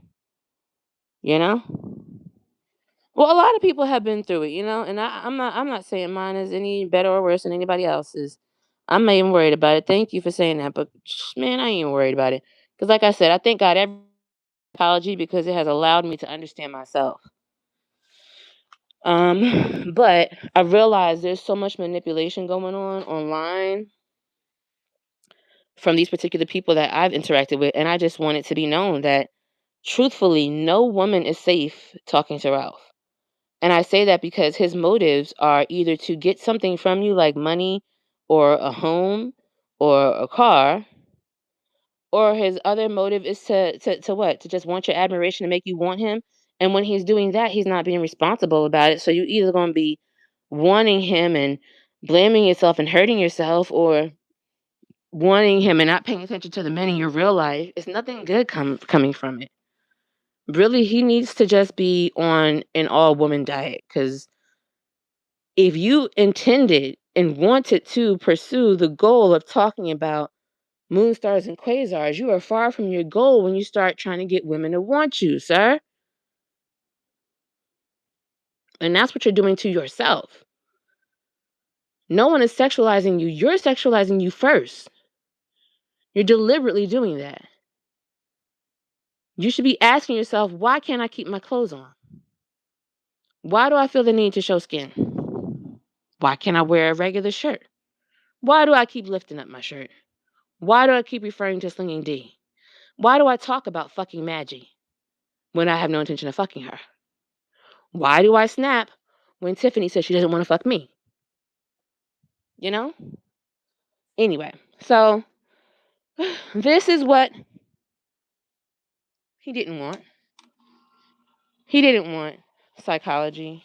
Speaker 1: you know? Well, a lot of people have been through it, and I'm not saying mine is any better or worse than anybody else's. I'm not even worried about it. Thank you for saying that, but man, I ain't even worried about it. Because like I said, I thank God every apology because it has allowed me to understand myself. But I realize there's so much manipulation going on online from these particular people that I've interacted with, and I just want it to be known that truthfully, no woman is safe talking to Ralph. And I say that because his motives are either to get something from you, like money or a home or a car, or his other motive is to what? To just want your admiration to make you want him. And when he's doing that, he's not being responsible about it. So you either going to be wanting him and blaming yourself and hurting yourself, or wanting him and not paying attention to the men in your real life. It's nothing good coming from it. Really, he needs to just be on an all woman diet, because if you intended and wanted to pursue the goal of talking about moon stars and quasars, you are far from your goal when you start trying to get women to want you, sir. And that's what you're doing to yourself. No one is sexualizing you. You're sexualizing you first. You're deliberately doing that. You should be asking yourself, why can't I keep my clothes on? Why do I feel the need to show skin? Why can't I wear a regular shirt? Why do I keep lifting up my shirt? Why do I keep referring to Slinging D? Why do I talk about fucking Maggie when I have no intention of fucking her? Why do I snap when Tiffany says she doesn't want to fuck me? You know? Anyway, so this is what he didn't want. He didn't want psychology.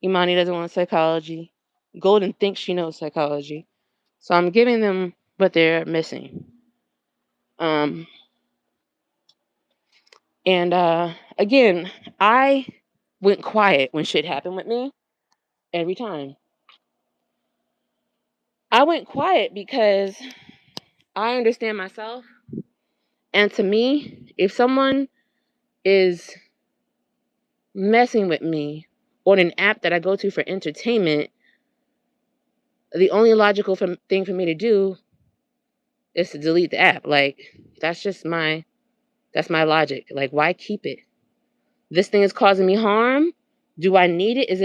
Speaker 1: Imani doesn't want psychology. Golden thinks she knows psychology. So I'm giving them what they're missing. And again, I went quiet when shit happened with me every time. I went quiet because I understand myself. And to me, if someone is messing with me on an app that I go to for entertainment, the only logical thing for me to do is to delete the app. Like, that's my logic. Like, why keep it? This thing is causing me harm. Do I need it? Is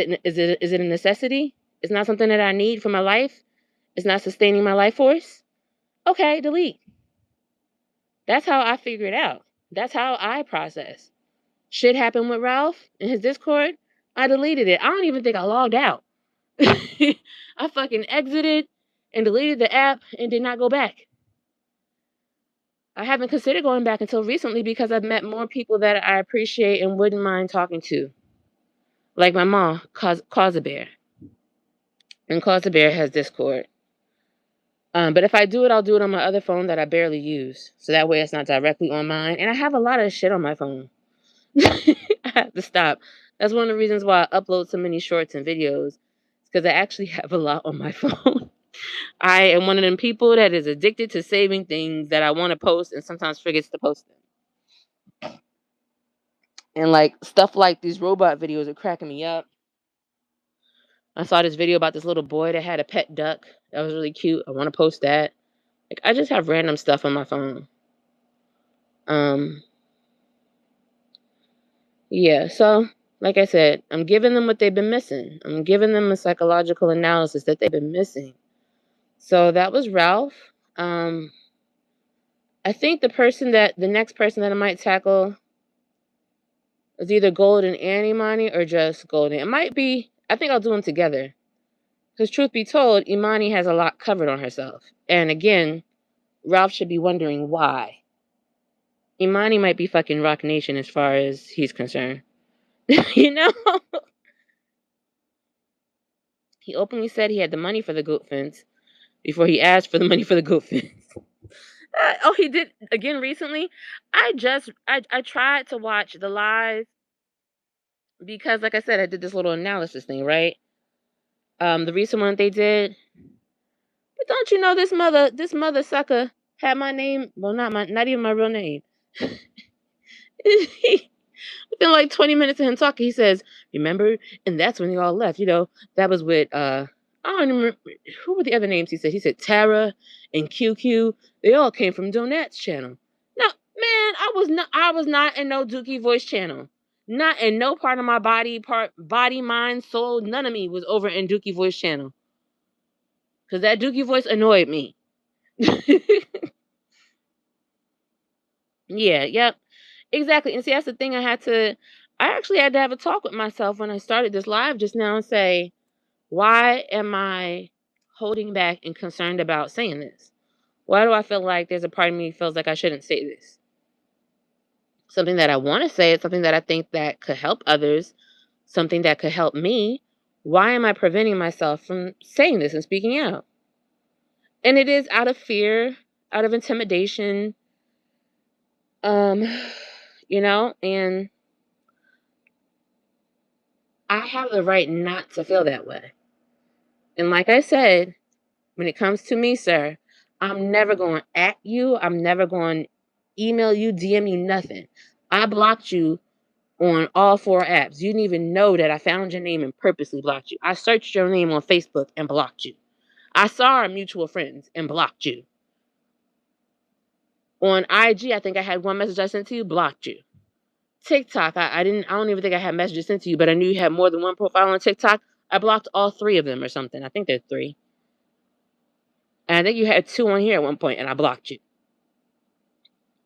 Speaker 1: it a necessity? It's not something that I need for my life. It's not sustaining my life force. Okay, delete. That's how I figure it out. That's how I process. Shit happened with Ralph in his Discord. I deleted it. I don't even think I logged out. I fucking exited and deleted the app and did not go back. I haven't considered going back until recently because I've met more people that I appreciate and wouldn't mind talking to. Like my mom, Cause a Bear. And Cause a Bear has Discord. But if I do it, I'll do it on my other phone that I barely use. So that way it's not directly on mine. And I have a lot of shit on my phone. I have to stop. That's one of the reasons why I upload so many shorts and videos. Because I actually have a lot on my phone. I am one of them people that is addicted to saving things that I want to post and sometimes forgets to post them. And like stuff like these robot videos are cracking me up. I saw this video about this little boy that had a pet duck. That was really cute. I want to post that. Like, I just have random stuff on my phone. Yeah, so like I said, I'm giving them what they've been missing. I'm giving them a psychological analysis that they've been missing. So that was Ralph. I think the next person that I might tackle is either Golden and Imani or just Golden. It might be, I think I'll do them together. Because truth be told, Imani has a lot covered on herself. And again, Ralph should be wondering why. Imani might be fucking Rock Nation as far as he's concerned. You know? He openly said he had the money for the goat fence before he asked for the money for the goat fence. Oh, he did again recently. I tried to watch the live because, like I said, I did this little analysis thing, right? The recent one they did. But don't you know this mother sucker had my name? Well, not even my real name. Within like 20 minutes of him talking, he says, "Remember?" And that's when they all left. You know, that was with I don't remember who were the other names he said. He said Tara and QQ. They all came from Donat's channel. No, man, I was not in no Dookie voice channel. Not in no part of my body, mind, soul, none of me was over in Dookie voice channel. Cause that Dookie voice annoyed me. Yeah, yep. Exactly. And see, that's the thing I actually had to have a talk with myself when I started this live just now and say, why am I holding back and concerned about saying this? Why do I feel like there's a part of me that feels like I shouldn't say this? Something that I want to say, it's something that I think that could help others, something that could help me. Why am I preventing myself from saying this and speaking out? And it is out of fear, out of intimidation, you know, and I have the right not to feel that way. And like I said, when it comes to me, sir, I'm never going to at you. I'm never going to email you, DM you, nothing. I blocked you on all 4 apps. You didn't even know that I found your name and purposely blocked you. I searched your name on Facebook and blocked you. I saw our mutual friends and blocked you. On IG, I think I had one message I sent to you, blocked you. TikTok, I don't even think I had messages sent to you, but I knew you had more than one profile on TikTok. I blocked all 3 of them or something. I think there's 3. And I think you had 2 on here at one point, and I blocked you.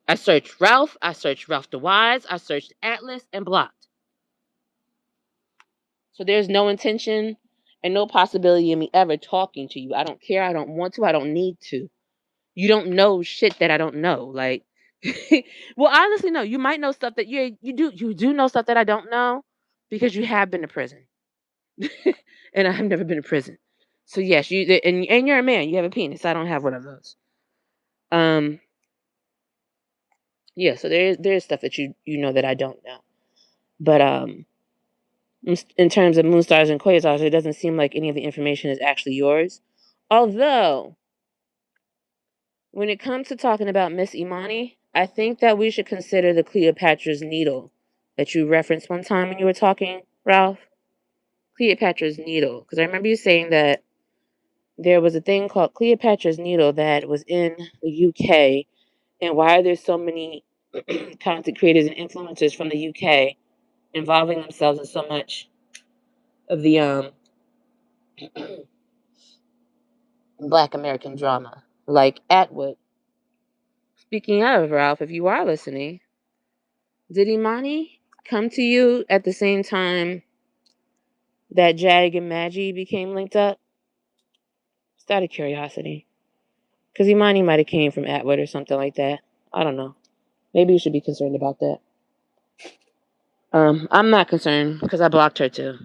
Speaker 1: I searched Ralph the Wise, I searched Atlas, and blocked. So there's no intention and no possibility of me ever talking to you. I don't care. I don't want to. I don't need to. You don't know shit that I don't know. Like, well, honestly, no. You might know stuff that you do know stuff that I don't know because you have been to prison, and I've never been to prison. So yes, and you're a man. You have a penis. I don't have one of those. Yeah. So there's stuff that you know that I don't know, but in terms of moon stars and quasars, it doesn't seem like any of the information is actually yours. Although, when it comes to talking about Miss Imani, I think that we should consider the Cleopatra's Needle that you referenced one time when you were talking, Ralph. Cleopatra's Needle. Because I remember you saying that there was a thing called Cleopatra's Needle that was in the UK. And why are there so many content creators and influencers from the UK involving themselves in so much of the Black American drama? Like Atwood. Speaking of, Ralph, if you are listening, did Imani come to you at the same time that Jag and Maggie became linked up? Just out of curiosity. Because Imani might have came from Atwood or something like that. I don't know. Maybe you should be concerned about that. I'm not concerned because I blocked her too.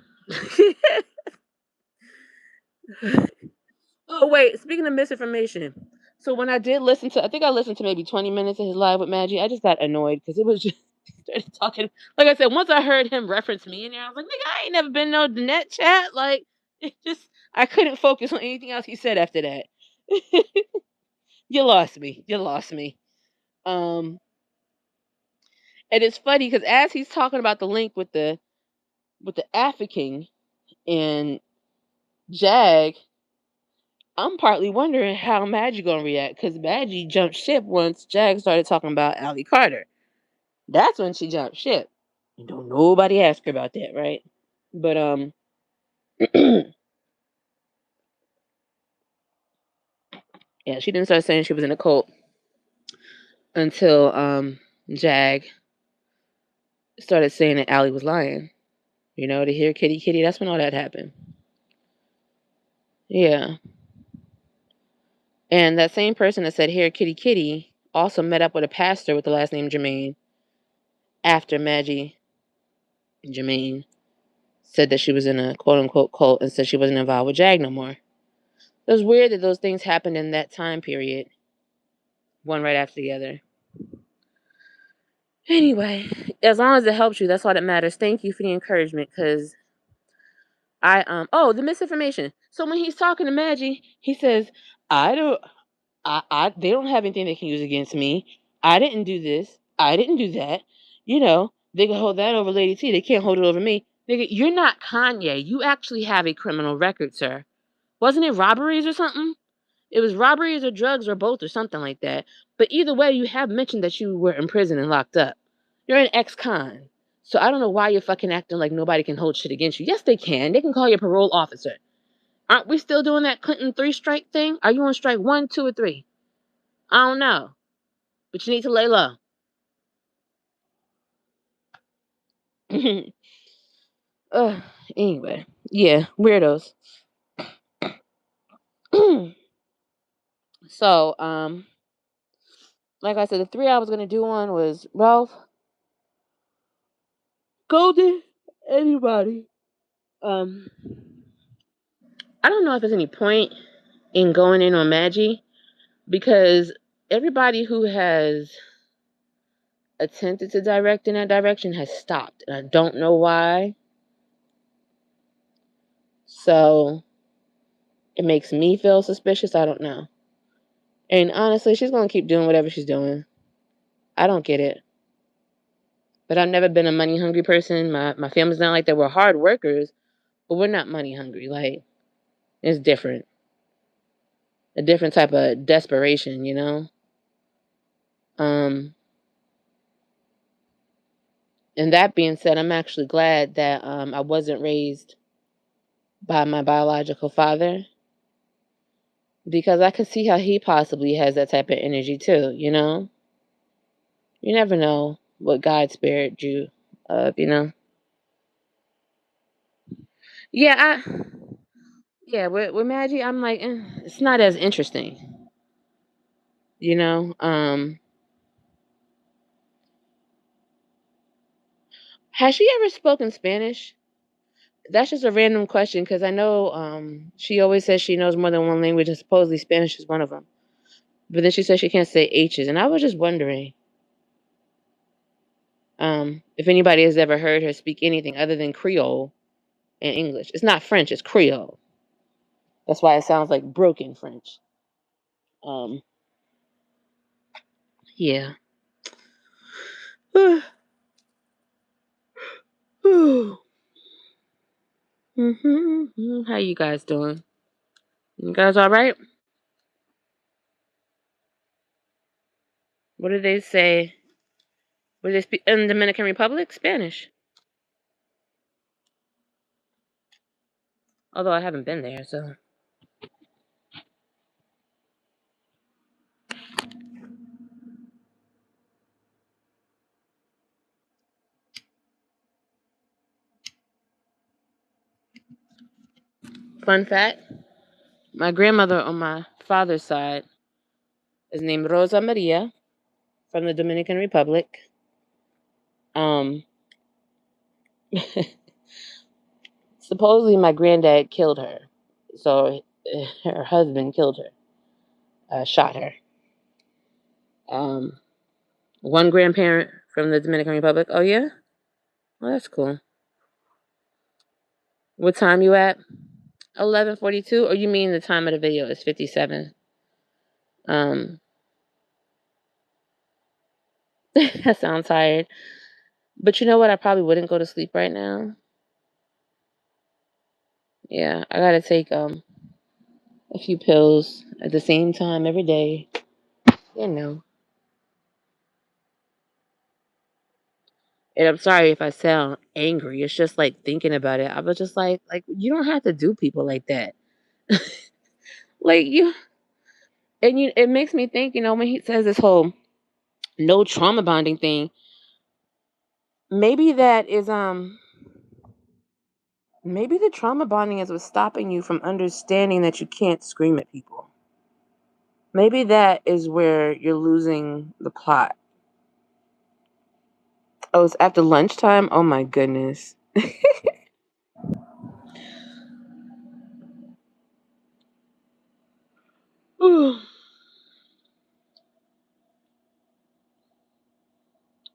Speaker 1: Oh, wait. Speaking of misinformation. So when I did listen to, I think I listened to maybe 20 minutes of his live with Maggie. I just got annoyed because it was just started talking. Like I said, once I heard him reference me in there, I was like, nigga, I ain't never been no net chat. Like, it just, I couldn't focus on anything else he said after that. You lost me. You lost me. Um, and it's funny because as he's talking about the link with the African and Jag, I'm partly wondering how Maggie gonna react because Maggie jumped ship once Jag started talking about Ali Carter. That's when she jumped ship. And don't nobody ask her about that, right? But yeah, she didn't start saying she was in a cult until Jag started saying that Ali was lying. You know, to hear kitty kitty, that's when all that happened. Yeah. And that same person that said here kitty kitty also met up with a pastor with the last name Jermaine after Maggie Jermaine said that she was in a quote unquote cult and said she wasn't involved with Jag no more. It was weird that those things happened in that time period, one right after the other. Anyway, as long as it helps you, that's all that matters. Thank you for the encouragement, because the misinformation. So when he's talking to Maggie, he says, I don't they don't have anything they can use against me. I didn't do this. I didn't do that. You know, they can hold that over Lady T. They can't hold it over me. Nigga, you're not Kanye. You actually have a criminal record, sir. Wasn't it robberies or something? It was robberies or drugs or both or something like that. But either way, you have mentioned that you were in prison and locked up. You're an ex-con. So I don't know why you're fucking acting like nobody can hold shit against you. Yes, they can. They can call you a parole officer. Aren't we still doing that Clinton 3-strike thing? Are you on strike 1, 2, or 3? I don't know. But you need to lay low. Anyway. Yeah, weirdos. So, like I said, the 3 I was going to do one was Ralph, Golden, anybody. I don't know if there's any point in going in on Maggie because everybody who has attempted to direct in that direction has stopped. And I don't know why. So it makes me feel suspicious. I don't know. And honestly, she's going to keep doing whatever she's doing. I don't get it. But I've never been a money hungry person. My family's not like that. We're hard workers, but we're not money hungry. Like, it's different. A different type of desperation, you know? Um, and that being said, I'm actually glad that I wasn't raised by my biological father, because I could see how he possibly has that type of energy too, you know? You never know what God spared you of, you know? Yeah, yeah, with Maggie, I'm like, it's not as interesting, you know? Has she ever spoken Spanish? That's just a random question because I know she always says she knows more than one language, and supposedly Spanish is one of them. But then she says she can't say H's, and I was just wondering if anybody has ever heard her speak anything other than Creole and English. It's not French; it's Creole. That's why it sounds like broken French. Um, yeah. How you guys doing? You guys all right? What do they say? What do they speak in Dominican Republic? Spanish. Although I haven't been there, so. Fun fact: my grandmother on my father's side is named Rosa Maria from the Dominican Republic. Um, Supposedly my granddad killed her, so her husband killed her, shot her. Um, One grandparent from the Dominican Republic. Oh yeah, well that's cool. What time you at? 11:42. Or you mean the time of the video is 57? Um, I sound tired, but you know what? I probably wouldn't go to sleep right now. Yeah, I gotta take a few pills at the same time every day. You know. And I'm sorry if I sound angry. It's just like thinking about it. I was just like you don't have to do people like that. Like you, and it makes me think. You know, when he says this whole no trauma bonding thing, maybe that is maybe the trauma bonding is what's stopping you from understanding that you can't scream at people. Maybe that is where you're losing the plot. Oh, it's after lunchtime? Oh my goodness. Oh,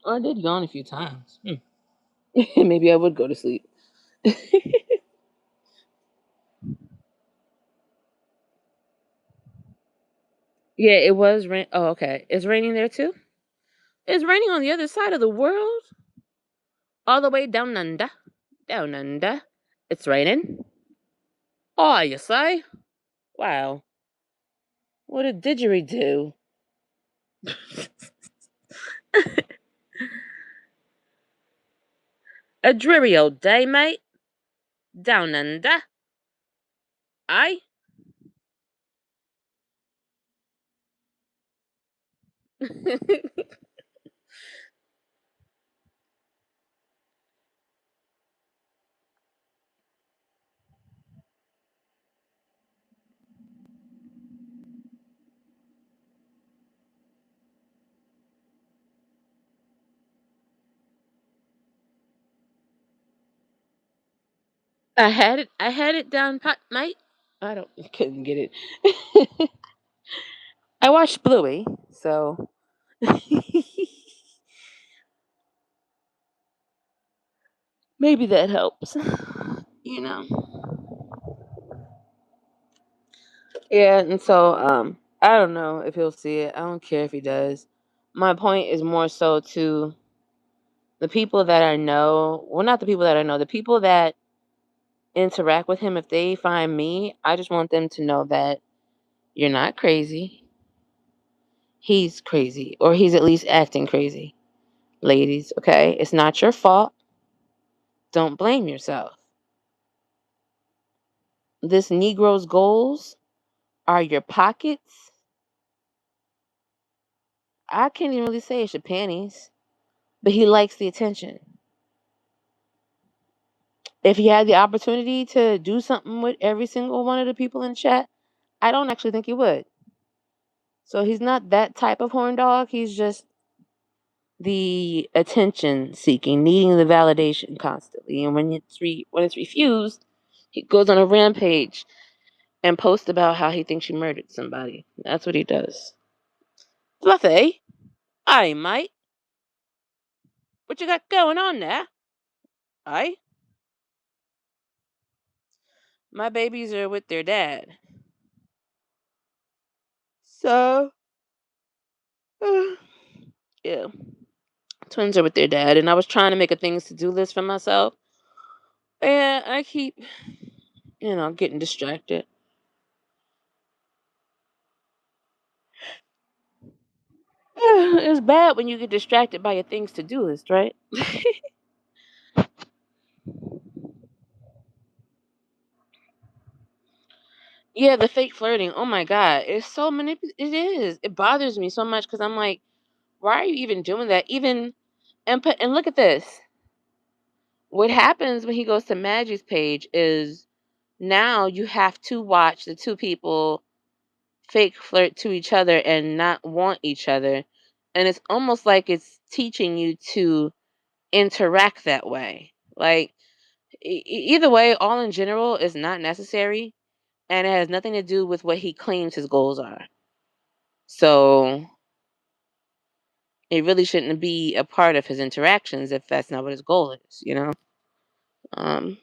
Speaker 1: I did yawn a few times. Maybe I would go to sleep. Yeah, it was rain. Oh, okay. It's raining there too? It's raining on the other side of the world? All the way down under. Down under. It's raining? Oh, you say? Wow. What a didgeridoo. A dreary old day, mate. Down under. Aye? I had it down pat, mate. I don't couldn't get it. I watched Bluey, so maybe that helps. You know. Yeah, and so I don't know if he'll see it. I don't care if he does. My point is more so to the people that I know, well, not the people that I know, the people that interact with him, if they find me, I just want them to know that you're not crazy. He's crazy, or he's at least acting crazy. Ladies, okay? It's not your fault. Don't blame yourself. This Negro's goals are your pockets. I can't even really say it's your panties, but he likes the attention. If he had the opportunity to do something with every single one of the people in chat, I don't actually think he would. So he's not that type of horn dog. He's just the attention seeking, needing the validation constantly. And when it's refused, he goes on a rampage and posts about how he thinks you murdered somebody. That's what he does. Fluffy, aye, mate. What you got going on there? Aye? My babies are with their dad. So, yeah. Twins are with their dad. And I was trying to make a things to do list for myself. And I keep, getting distracted. It's bad when you get distracted by your things to do list, right? Yeah, the fake flirting. Oh my god, it's so It is. It bothers me so much because I'm like, why are you even doing that? Even and look at this. What happens when he goes to Maggie's page is now you have to watch the two people fake flirt to each other and not want each other, and it's almost like it's teaching you to interact that way. Like either way, all in general is not necessary, and it has nothing to do with what he claims his goals are. So it really shouldn't be a part of his interactions if that's not what his goal is. Um,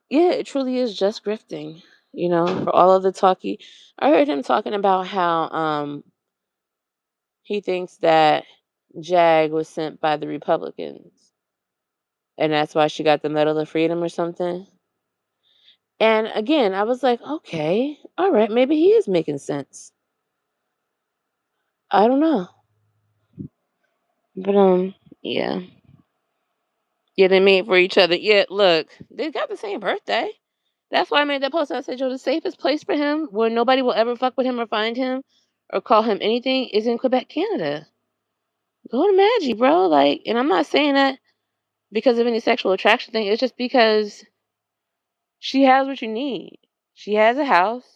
Speaker 1: yeah, it truly is just grifting. For all of the I heard him talking about how he thinks that Jag was sent by the Republicans, and that's why she got the Medal of Freedom or something. And again, I was like, okay, all right, maybe he is making sense. I don't know. But yeah. Yeah, they made for each other. Yeah, look, they got the same birthday. That's why I made that post. I said, yo, the safest place for him where nobody will ever fuck with him or find him or call him anything is in Quebec, Canada. Go to Maggie, bro. Like, and I'm not saying that because of any sexual attraction thing. It's just because she has what you need. She has a house.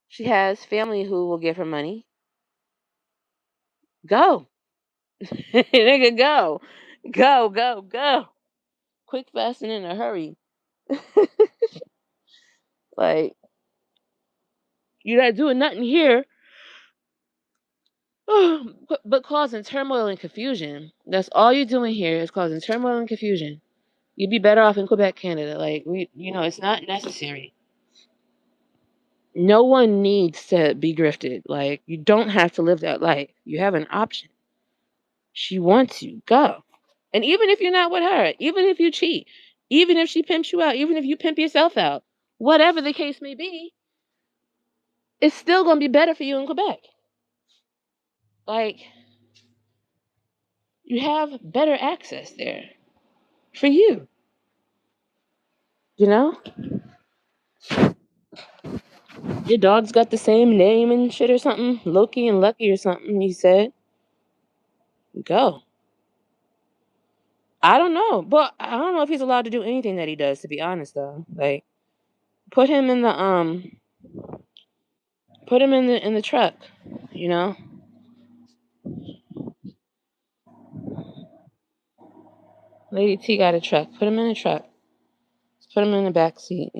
Speaker 1: She has family who will give her money. Go. Nigga, go. Go, go, go. Quick, fast, and in a hurry. Like, you're not doing nothing here but causing turmoil and confusion. That's all you're doing here is causing turmoil and confusion. You'd be better off in Quebec, Canada. Like, it's not necessary. No one needs to be grifted. Like, you don't have to live that life. You have an option. She wants you. Go. And even if you're not with her, even if you cheat, even if she pimps you out, even if you pimp yourself out, whatever the case may be, it's still going to be better for you in Quebec. Like, you have better access there for you. You know? Your dog's got the same name and shit or something. Loki and Lucky or something, he said. Go. I don't know. But I don't know if he's allowed to do anything that he does, to be honest though. Like, put him in the truck, you know? Lady T got a truck. Put him in the truck. Just put him in the back seat.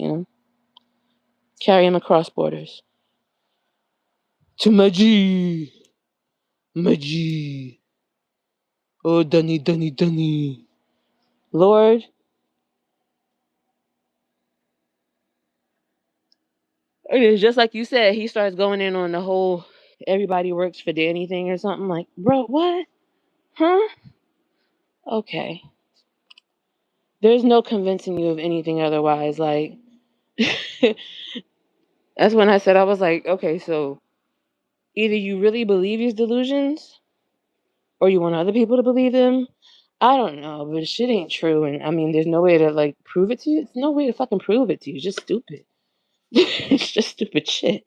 Speaker 1: Carry him across borders. To Maji. Maji. Oh, Dunny, Dunny, Dunny. Lord. It is just like you said, he starts going in on the whole everybody works for Danny thing or something. Like, bro, what? Huh? Okay. There's no convincing you of anything otherwise. Like, that's when I said, I was like, okay, so either you really believe these delusions or you want other people to believe them. I don't know, but shit ain't true. And I mean, there's no way to like prove it to you. It's no way to fucking prove it to you. It's just stupid. It's just stupid shit.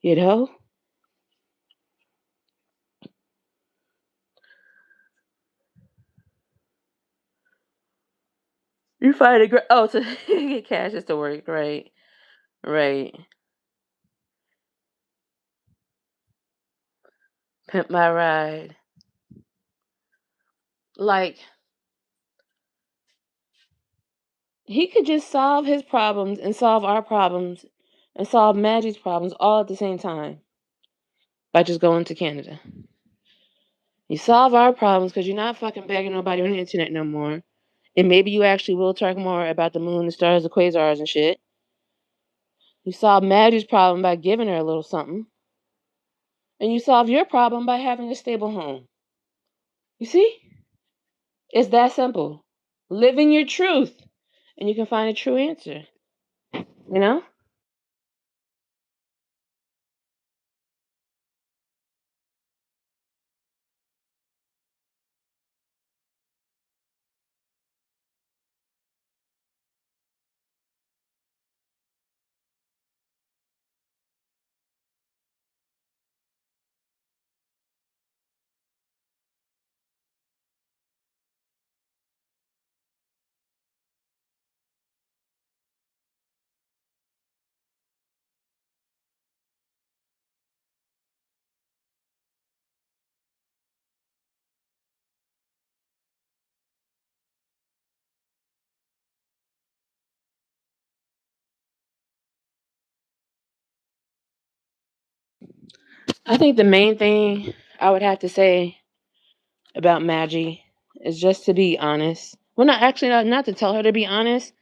Speaker 1: You know? You find a great, oh, to get cash is to work, right? Right. Pimp my ride. Like, he could just solve his problems and solve our problems and solve Maggie's problems all at the same time by just going to Canada. You solve our problems because you're not fucking begging nobody on the internet no more. And maybe you actually will talk more about the moon, the stars, the quasars, and shit. You solve Maggie's problem by giving her a little something. And you solve your problem by having a stable home. You see? It's that simple. Live in your truth. And you can find a true answer. You know? I think the main thing I would have to say about Maggie is just to be honest. Well, not actually, not to tell her to be honest,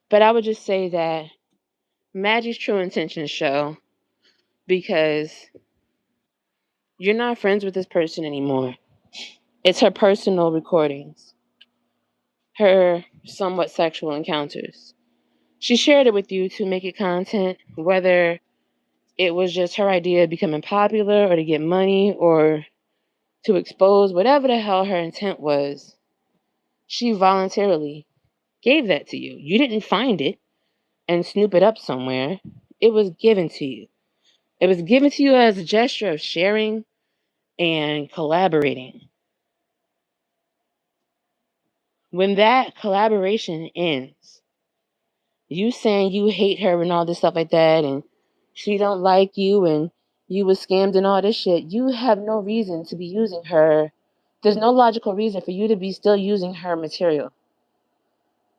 Speaker 1: but I would just say that Maggie's true intentions show because you're not friends with this person anymore. It's her personal recordings, her somewhat sexual encounters. She shared it with you to make it content, whether it was just her idea of becoming popular or to get money or to expose whatever the hell her intent was. She voluntarily gave that to you. You didn't find it and snoop it up somewhere. It was given to you. It was given to you as a gesture of sharing and collaborating. When that collaboration ends, you saying you hate her and all this stuff like that and she don't like you and you was scammed and all this shit, you have no reason to be using her. There's no logical reason for you to be still using her material.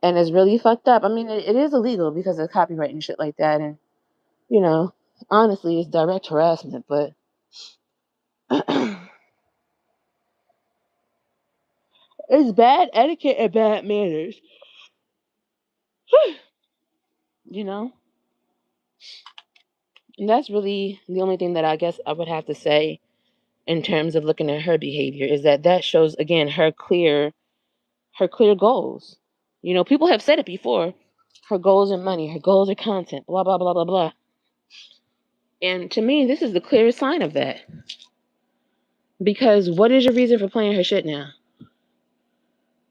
Speaker 1: And it's really fucked up. I mean, it is illegal because of copyright and shit like that. And, you know, honestly, it's direct harassment, but it's bad etiquette and bad manners. You know? And that's really the only thing that I guess I would have to say in terms of looking at her behavior is that that shows again her clear goals. You know, people have said it before. Her goals are money, her goals are content, blah blah blah blah blah. And to me, this is the clearest sign of that. Because what is your reason for playing her shit now?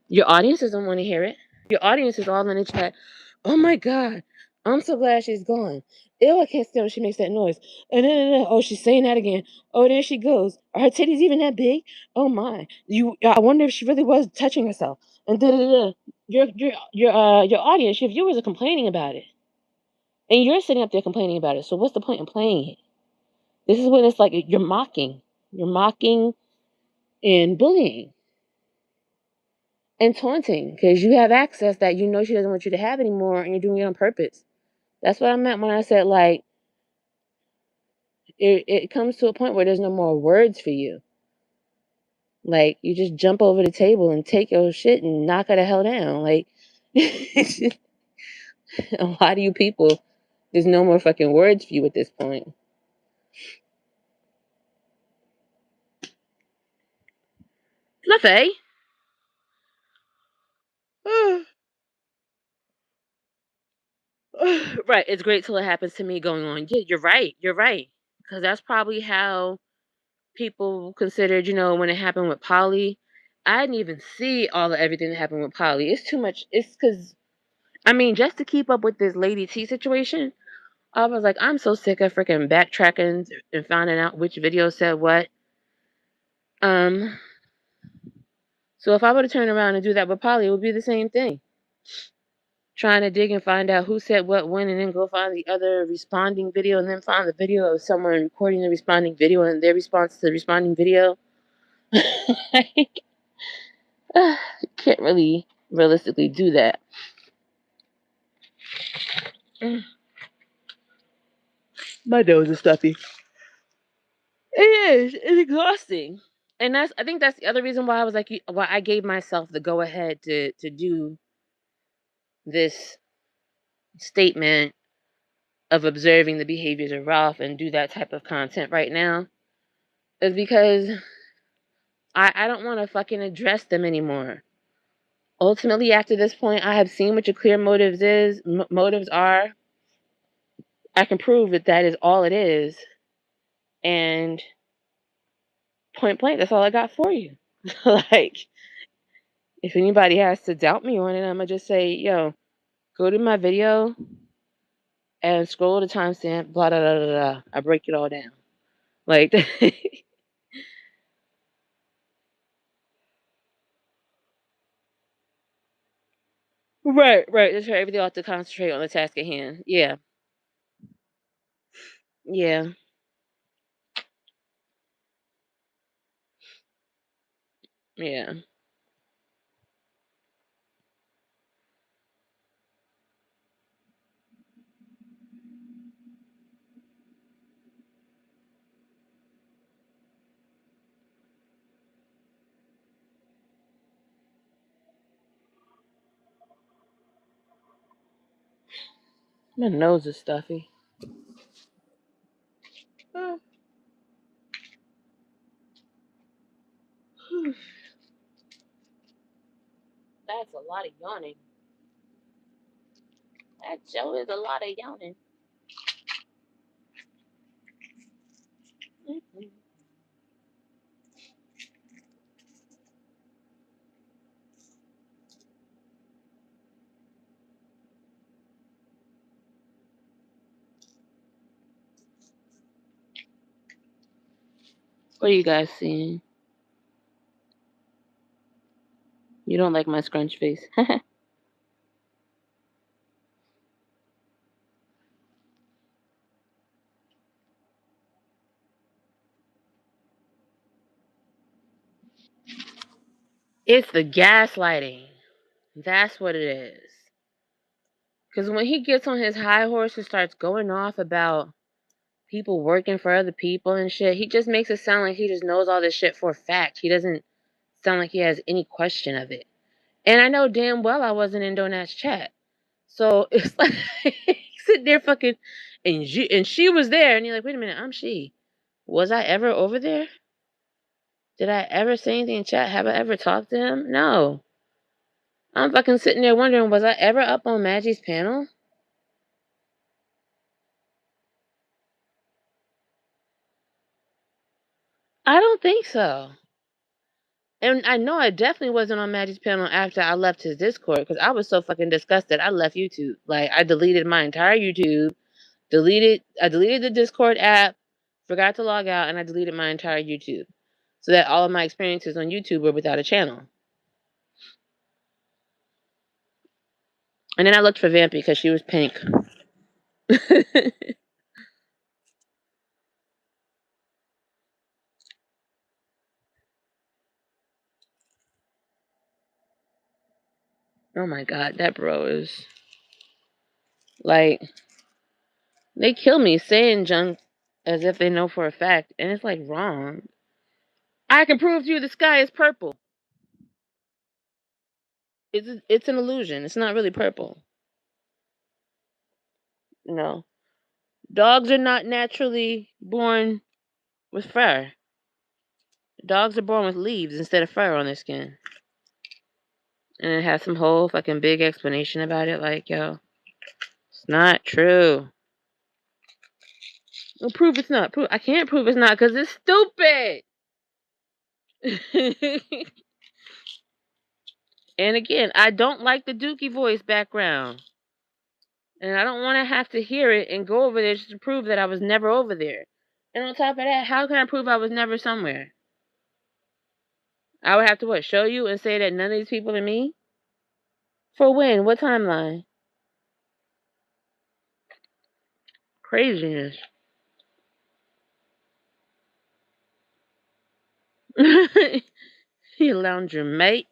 Speaker 1: Your audience doesn't want to hear it. Your audience is all in the chat. Oh my God, I'm so glad she's gone. Ew, I can't stand when she makes that noise. Oh, she's saying that again. Oh, there she goes. Are her titties even that big? Oh my. I wonder if she really was touching herself. And da da da. Your audience, your viewers are complaining about it, and you're sitting up there complaining about it. So what's the point in playing it? This is when it's like you're mocking and bullying and taunting because you have access that you know she doesn't want you to have anymore, and you're doing it on purpose. That's what I meant when I said like it comes to a point where there's no more words for you. Like you just jump over the table and take your shit and knock her the hell down. Like why do you people? There's no more fucking words for you at this point. Fluffy. Right. It's great till it happens to me going on. Yeah, you're right. You're right. Because that's probably how people considered, when it happened with Polly. I didn't even see all of everything that happened with Polly. It's too much. It's because, just to keep up with this Lady T situation, I was like, I'm so sick of freaking backtracking and finding out which video said what. Um, so if I were to turn around and do that with Polly, it would be the same thing. Trying to dig and find out who said what when, and then go find the other responding video, and then find the video of someone recording the responding video and their response to the responding video. Like, can't really realistically do that. My nose is stuffy. It is. It's exhausting, and I think that's the other reason why I was like, why I gave myself the go ahead to do this statement of observing the behaviors of Ralph and do that type of content right now, is because I don't want to fucking address them anymore. Ultimately, after this point, I have seen what your clear motives are. I can prove that is all it is, and point blank, that's all I got for you. Like, if anybody has to doubt me on it, I'm gonna just say, yo, go to my video and scroll the timestamp, blah, blah, blah, blah, blah. I break it all down. Like, right. Just for everything else to concentrate on the task at hand. Yeah. Yeah. Yeah. My nose is stuffy. Oh. That's a lot of yawning. That show is a lot of yawning. Mm-hmm. What are you guys seeing? You don't like my scrunch face. It's the gaslighting. That's what it is. Because when he gets on his high horse and starts going off about people working for other people and shit, he just makes it sound like he just knows all this shit for a fact. He doesn't sound like he has any question of it. And I know damn well I wasn't in Donat's chat. So it's like sitting there fucking, and she was there, and you're like, wait a minute, I'm she. Was I ever over there? Did I ever say anything in chat? Have I ever talked to him? No. I'm fucking sitting there wondering, was I ever up on Maggie's panel? I don't think so. And I know I definitely wasn't on Maggie's panel after I left his Discord, because I was so fucking disgusted. I left YouTube. Like, I deleted my entire YouTube. I deleted the Discord app, forgot to log out, and I deleted my entire YouTube. So that all of my experiences on YouTube were without a channel. And then I looked for Vampy because she was pink. Oh my god, that bro is like, they kill me saying junk as if they know for a fact, and it's like wrong. I can prove to you the sky is purple. It's an illusion. It's not really purple. No. Dogs are not naturally born with fur. Dogs are born with leaves instead of fur on their skin. And it has some whole fucking big explanation about it. Like, yo, it's not true. Well, prove it's not. I can't prove it's not because it's stupid. And again, I don't like the Dookie voice background. And I don't want to have to hear it and go over there just to prove that I was never over there. And on top of that, how can I prove I was never somewhere? I would have to what? Show you and say that none of these people are me? For when? What timeline? Craziness. You lounger mate.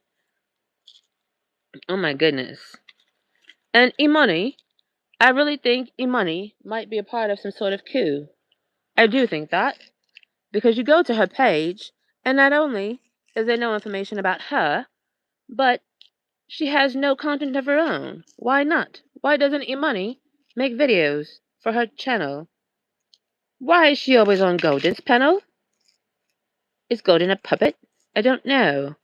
Speaker 1: Oh my goodness. And Imani, I really think Imani might be a part of some sort of coup. I do think that. Because you go to her page, and not only is there no information about her, but she has no content of her own. Why not? Why doesn't Imani make videos for her channel? Why is she always on Golden's panel? Is Golden a puppet? I don't know.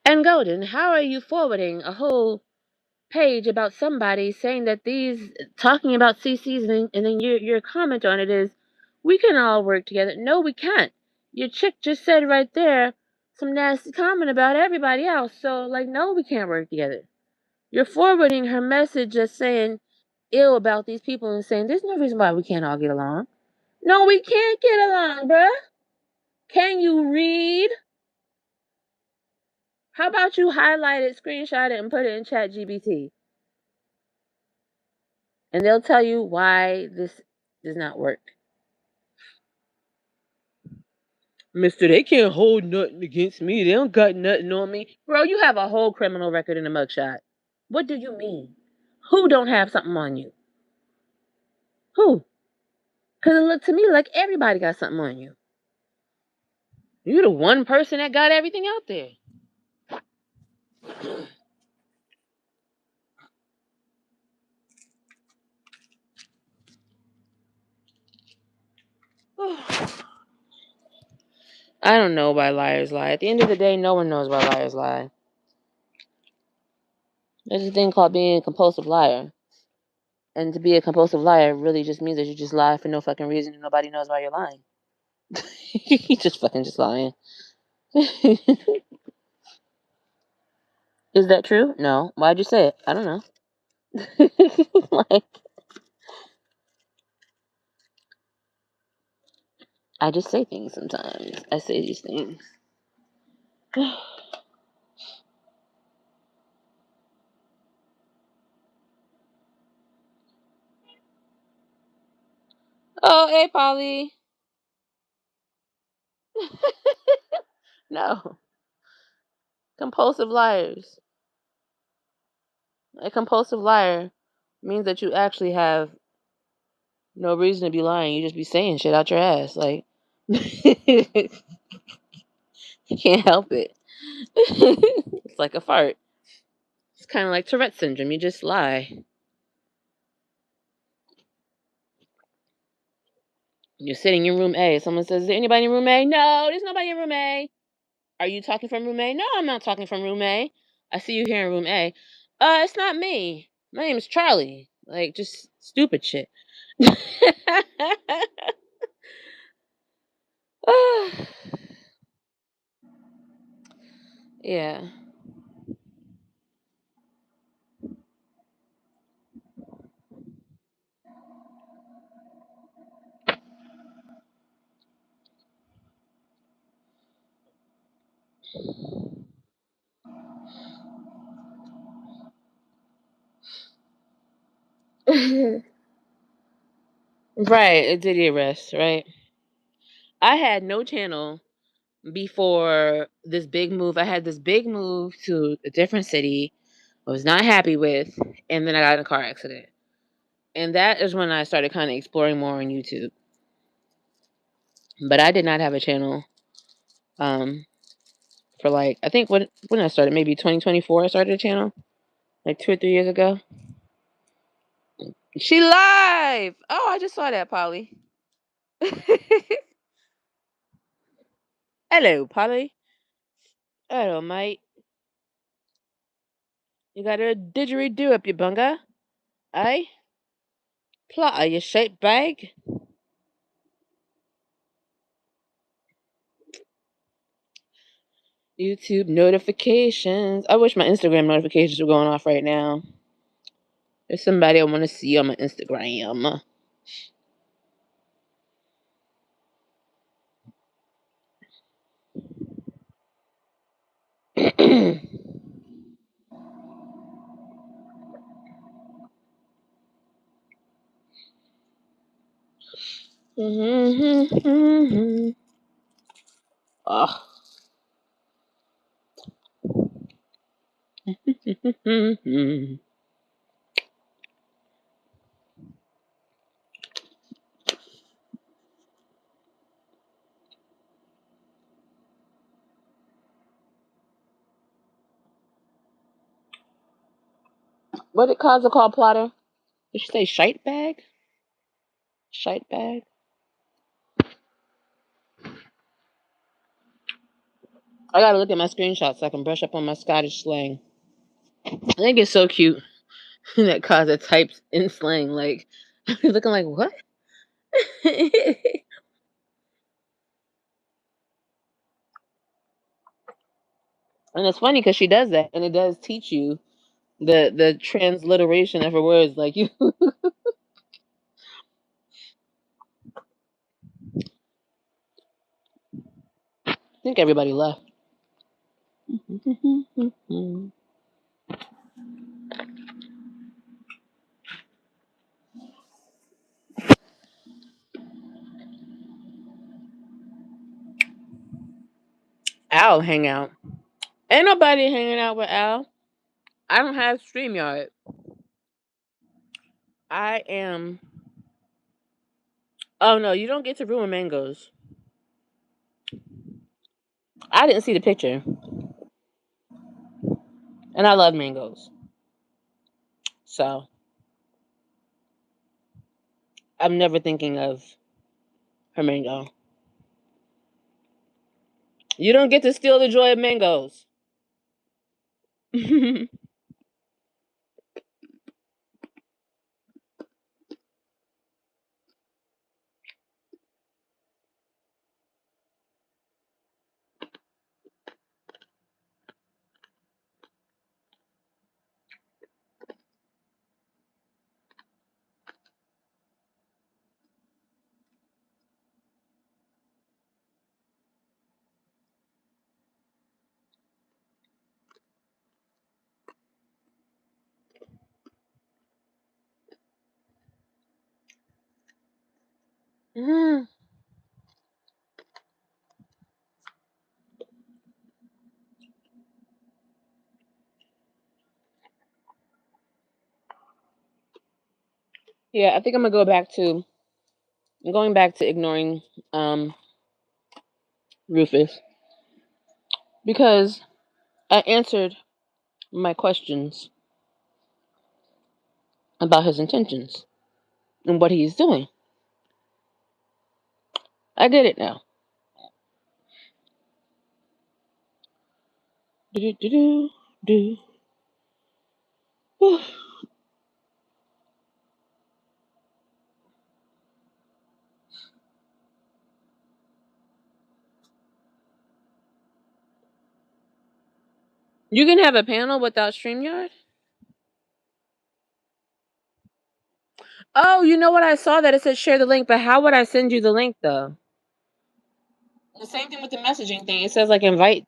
Speaker 1: And Golden, how are you forwarding a whole page about somebody saying that these talking about CCs and then your comment on it is we can all work together? No, we can't. Your chick just said right there some nasty comment about everybody else. So like no, we can't work together. You're forwarding her message just saying ill about these people and saying there's no reason why we can't all get along. No, we can't get along, bruh. Can you read? How about you highlight it, screenshot it, and put it in Chat GBT? And they'll tell you why this does not work. Mister, they can't hold nothing against me. They don't got nothing on me. Bro, you have a whole criminal record in a mugshot. What do you mean? Who don't have something on you? Who? Because it looked to me like everybody got something on you. You're the one person that got everything out there. I don't know why liars lie. At the end of the day, no one knows why liars lie. There's a thing called being a compulsive liar. And to be a compulsive liar really just means that you just lie for no fucking reason and nobody knows why you're lying. You just lying. Is that true? No. Why'd you say it? I don't know. Like, I just say things sometimes. I say these things. Oh, hey, Polly. No. Compulsive liars. A compulsive liar means that you actually have no reason to be lying. You just be saying shit out your ass. Like, you can't help it. It's like a fart. It's kind of like Tourette syndrome. You just lie. You're sitting in room A. Someone says, is there anybody in room A? No, there's nobody in room A. Are you talking from room A? No, I'm not talking from room A. I see you here in room A. It's not me. My name is Charlie. Like, just stupid shit. Yeah. Right, it did arrest, right? I had no channel before this big move. I had this big move to a different city I was not happy with, and then I got in a car accident. And that is when I started kind of exploring more on YouTube. But I did not have a channel for like, I think when I started, maybe 2024 I started a channel, like 2 or 3 years ago. She live! Oh, I just saw that, Polly. Hello, Polly. Hello, mate. You got a didgeridoo up your bunga? Eh? Plotter, your shaped bag? YouTube notifications. I wish my Instagram notifications were going off right now. There's somebody I want to see on my Instagram. Ugh. What did Kaza call Plotter? Did she say shite bag? Shite bag? I gotta look at my screenshots so I can brush up on my Scottish slang. I think it's so cute that Kaza types in slang. Like, looking like, what? And it's funny because she does that, and it does teach you the transliteration of her words. Like you, I think everybody left. Al hang out. Ain't nobody hanging out with Al. I don't have StreamYard. I am. Oh no, you don't get to ruin mangoes. I didn't see the picture, and I love mangoes, so I'm never thinking of her mango. You don't get to steal the joy of mangoes. Yeah, I think I'm gonna go back to. I'm going back to ignoring um, Rufus because I answered my questions about his intentions and what he's doing. I get it now. Do do do do. do. You can have a panel without StreamYard? Oh, you know what? I saw that it said share the link, but how would I send you the link though? The same thing with the messaging thing. It says like invite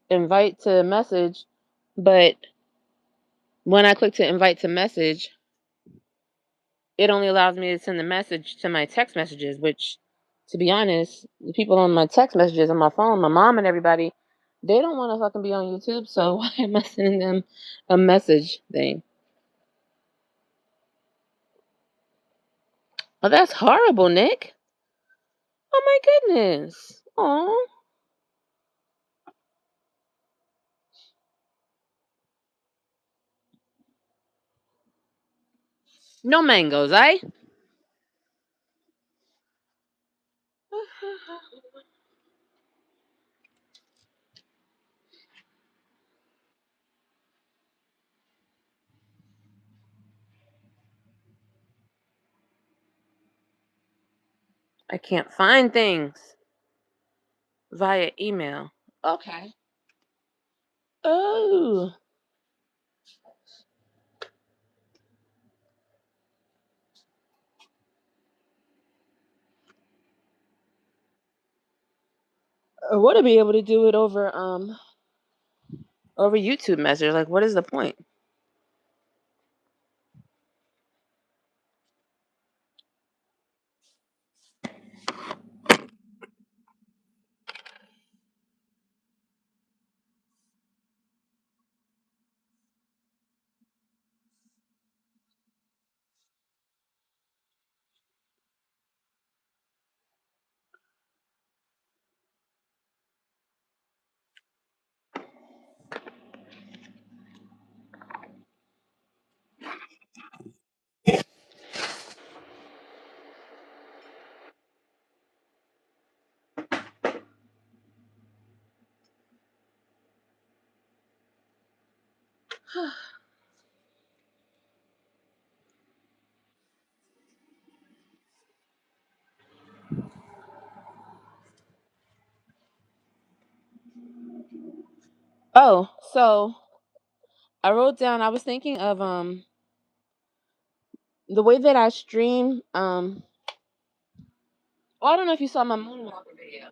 Speaker 1: to message, but when I click to invite to message, it only allows me to send the message to my text messages, which to be honest, the people on my text messages on my phone, my mom and everybody, they don't want to fucking be on YouTube, so why am I sending them a message thing? Oh, that's horrible, Nick. Oh my goodness. Oh, no mangoes, eh? I can't find things via email. Okay. Oh. I want to be able to do it over YouTube Messenger. Like, what is the point? Oh, so I wrote down. I was thinking of the way that I stream. Well, I don't know if you saw my Moonwalker video.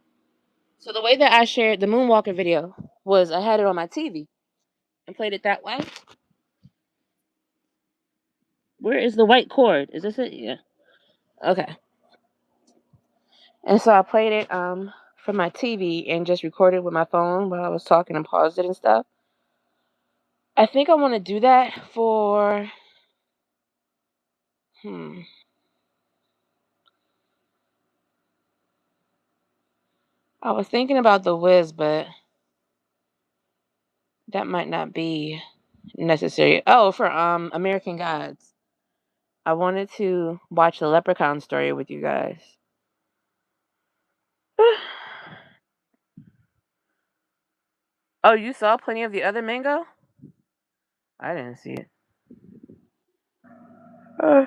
Speaker 1: So the way that I shared the Moonwalker video was I had it on my TV and played it that way. Where is the white cord? Is this it? Yeah. Okay. And so I played it from my TV and just recorded with my phone while I was talking and paused it and stuff. I think I want to do that for hmm. I was thinking about the Wiz, but that might not be necessary. Oh, for American Gods. I wanted to watch the Leprechaun story with you guys. Oh, you saw plenty of the other mango? I didn't see it. Uh,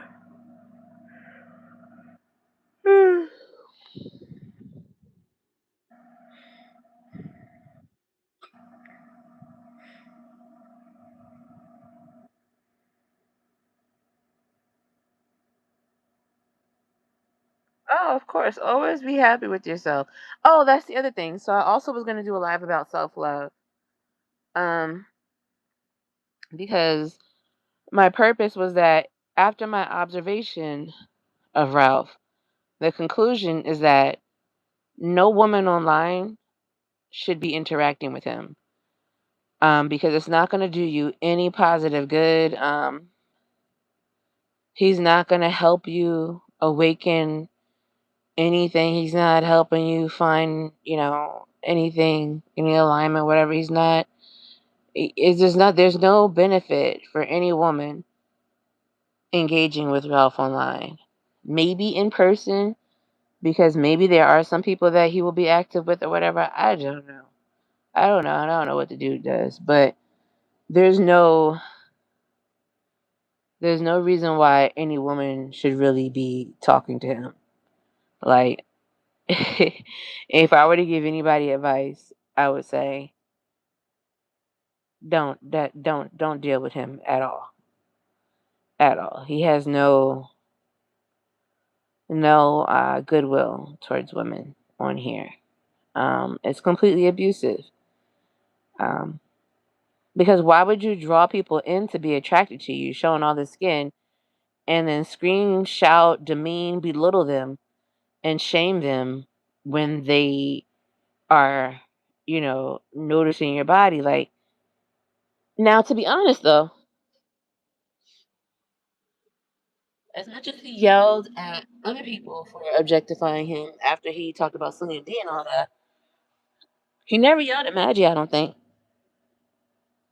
Speaker 1: oh, of course. Always be happy with yourself. Oh, that's the other thing. So I also was gonna do a live about self love. Um, because my purpose was that after my observation of Ralph, the conclusion is that no woman online should be interacting with him. Because it's not gonna do you any positive good. He's not gonna help you awaken anything. He's not helping you find, anything, any alignment, whatever. He's not. It's just not. There's no benefit for any woman engaging with Ralph online. Maybe in person, because maybe there are some people that he will be active with or whatever. I don't know. I don't know. I don't know what the dude does, but there's no there's no reason why any woman should really be talking to him. Like, if I were to give anybody advice, I would say don't deal with him at all. At all. He has no goodwill towards women on here. It's completely abusive. Um, because why would you draw people in to be attracted to you, showing all the skin, and then scream, shout, demean, belittle them, and shame them when they are, noticing your body? Like, now, to be honest though, as much as he yelled at other people for objectifying him after he talked about Celine D and all that, he never yelled at Maggie, I don't think.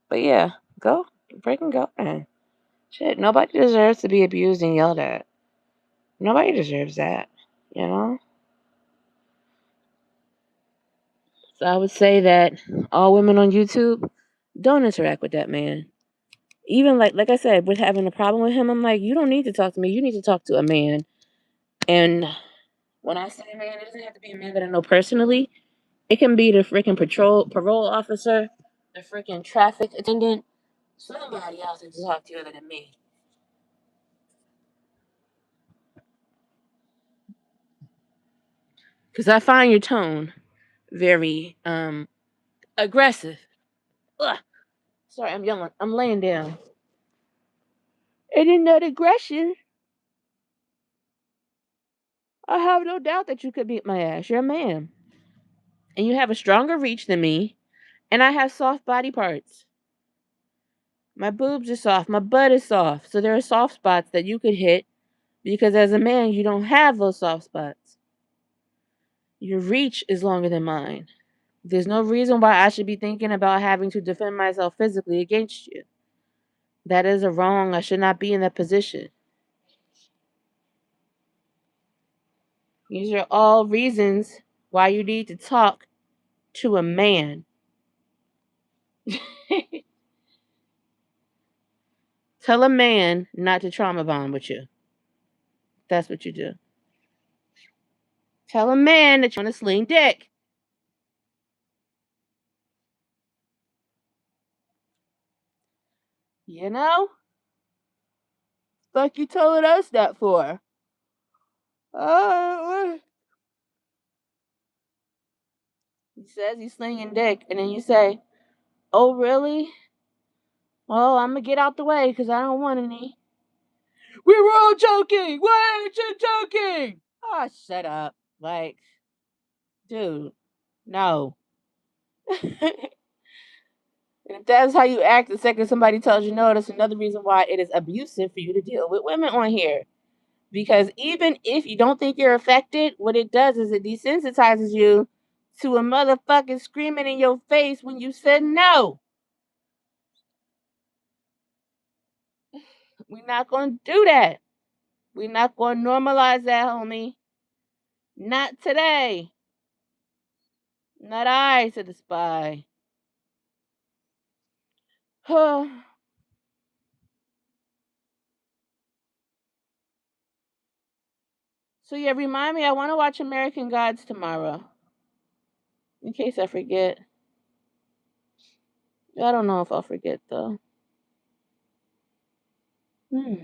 Speaker 1: But yeah, go, freaking go, man. Shit, nobody deserves to be abused and yelled at. Nobody deserves that, you know? So I would say that all women on YouTube, don't interact with that man. Even like I said, with having a problem with him, I'm like, you don't need to talk to me. You need to talk to a man. And When I say man, it doesn't have to be a man that I know personally. It can be the freaking parole officer, the freaking traffic attendant, somebody else that talk to you other than me. Because I find your tone very aggressive. Ugh. Sorry, I'm yelling. I'm laying down. And in that aggression, I have no doubt that you could beat my ass. You're a man. And you have a stronger reach than me. And I have soft body parts. My boobs are soft. My butt is soft. So there are soft spots that you could hit because as a man, you don't have those soft spots. Your reach is longer than mine. There's no reason why I should be thinking about having to defend myself physically against you. That is a wrong. I should not be in that position. These are all reasons why you need to talk to a man. Tell a man not to trauma bond with you. That's what you do. Tell a man that you want to sling dick. You know? Fuck you telling us that for? Oh, he says he's slinging dick, and then you say, "Oh, really? Well, I'm gonna get out the way because I don't want any." We were all joking. Why aren't you joking? Oh, shut up. Like, dude, no. And if that's how you act the second somebody tells you no, that's another reason why it is abusive for you to deal with women on here. Because even if you don't think you're affected, what it does is it desensitizes you to a motherfucking screaming in your face when you said no. We're not going to do that. We're not going to normalize that, homie. Not today. Not I, said the spy. So yeah, remind me, I want to watch American Gods tomorrow. In case I forget. I don't know if I'll forget though. Hmm.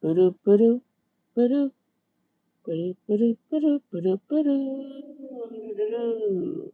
Speaker 1: Ba-do, ba-do, ba-do, ba-do, ba-do, ba-do, ba-do, ba-do.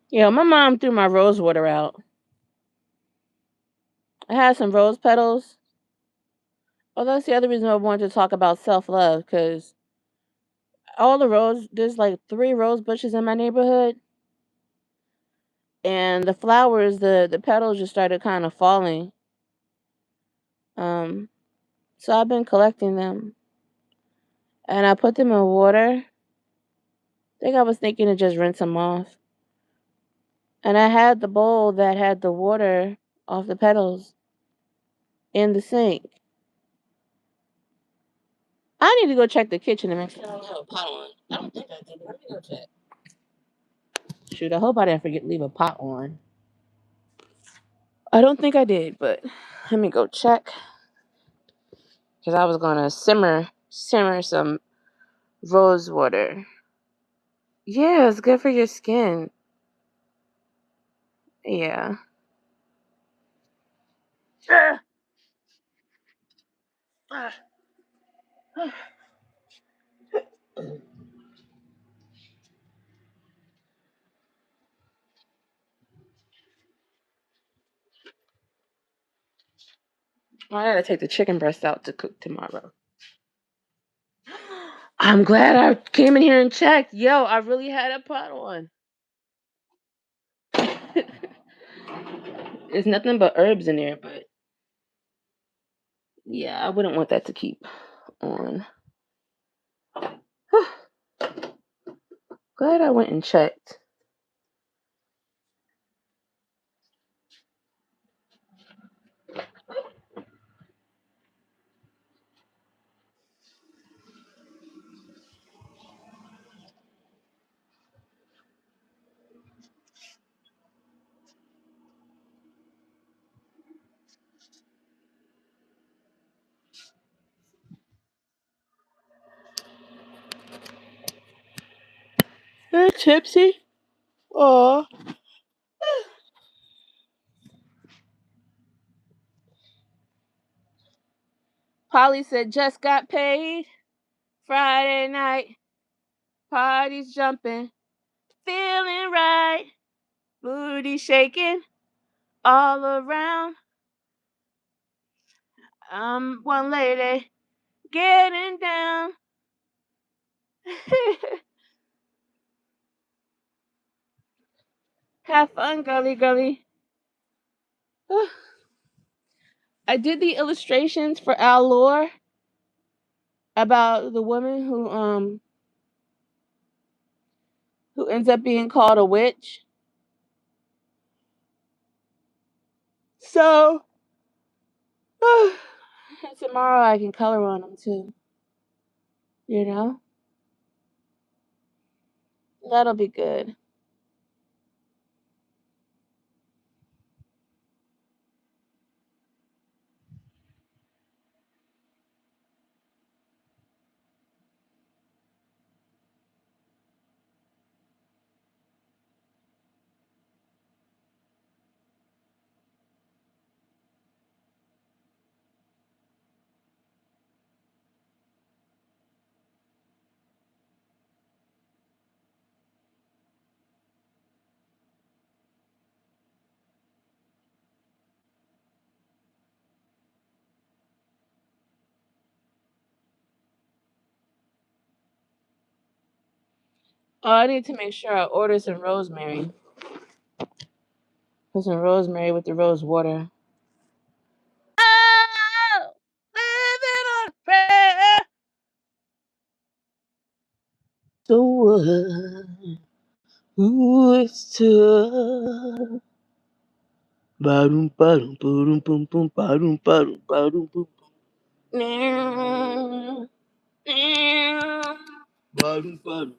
Speaker 1: Yeah, my mom threw my rose water out. I had some rose petals. Oh, that's the other reason I wanted to talk about self love because there's like 3 rose bushes in my neighborhood, and the flowers, the petals just started kind of falling. Um, so I've been collecting them, and I put them in water. I think I was thinking to just rinse them off, and I had the bowl that had the water off the petals in the sink. I need to go check the kitchen and make sure I don't have a pot on. I don't think I did, but let me go check. Shoot, I hope I didn't forget to leave a pot on. I don't think I did, but let me go check. Because I was gonna simmer some rose water. Yeah, it's good for your skin. Yeah. I gotta take the chicken breast out to cook tomorrow. I'm glad I came in here and checked. Yo, I really had a pot on. There's nothing but herbs in there, but yeah, I wouldn't want that to keep on. Glad I went and checked. You're tipsy? Aw. Polly said, just got paid. Friday night. Party's jumping. Feeling right. Booty shaking all around. I'm one lady getting down. Have fun, girly, girly. I did the illustrations for Al Lore about the woman who ends up being called a witch. So tomorrow I can color on them too. You know? That'll be good. Oh, I need to make sure I order some rosemary. Put some rosemary with the rose water. Oh, living on a prayer. So who is to barum barum barum bum bum barum barum barum bum barum barum barum.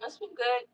Speaker 1: That's been good.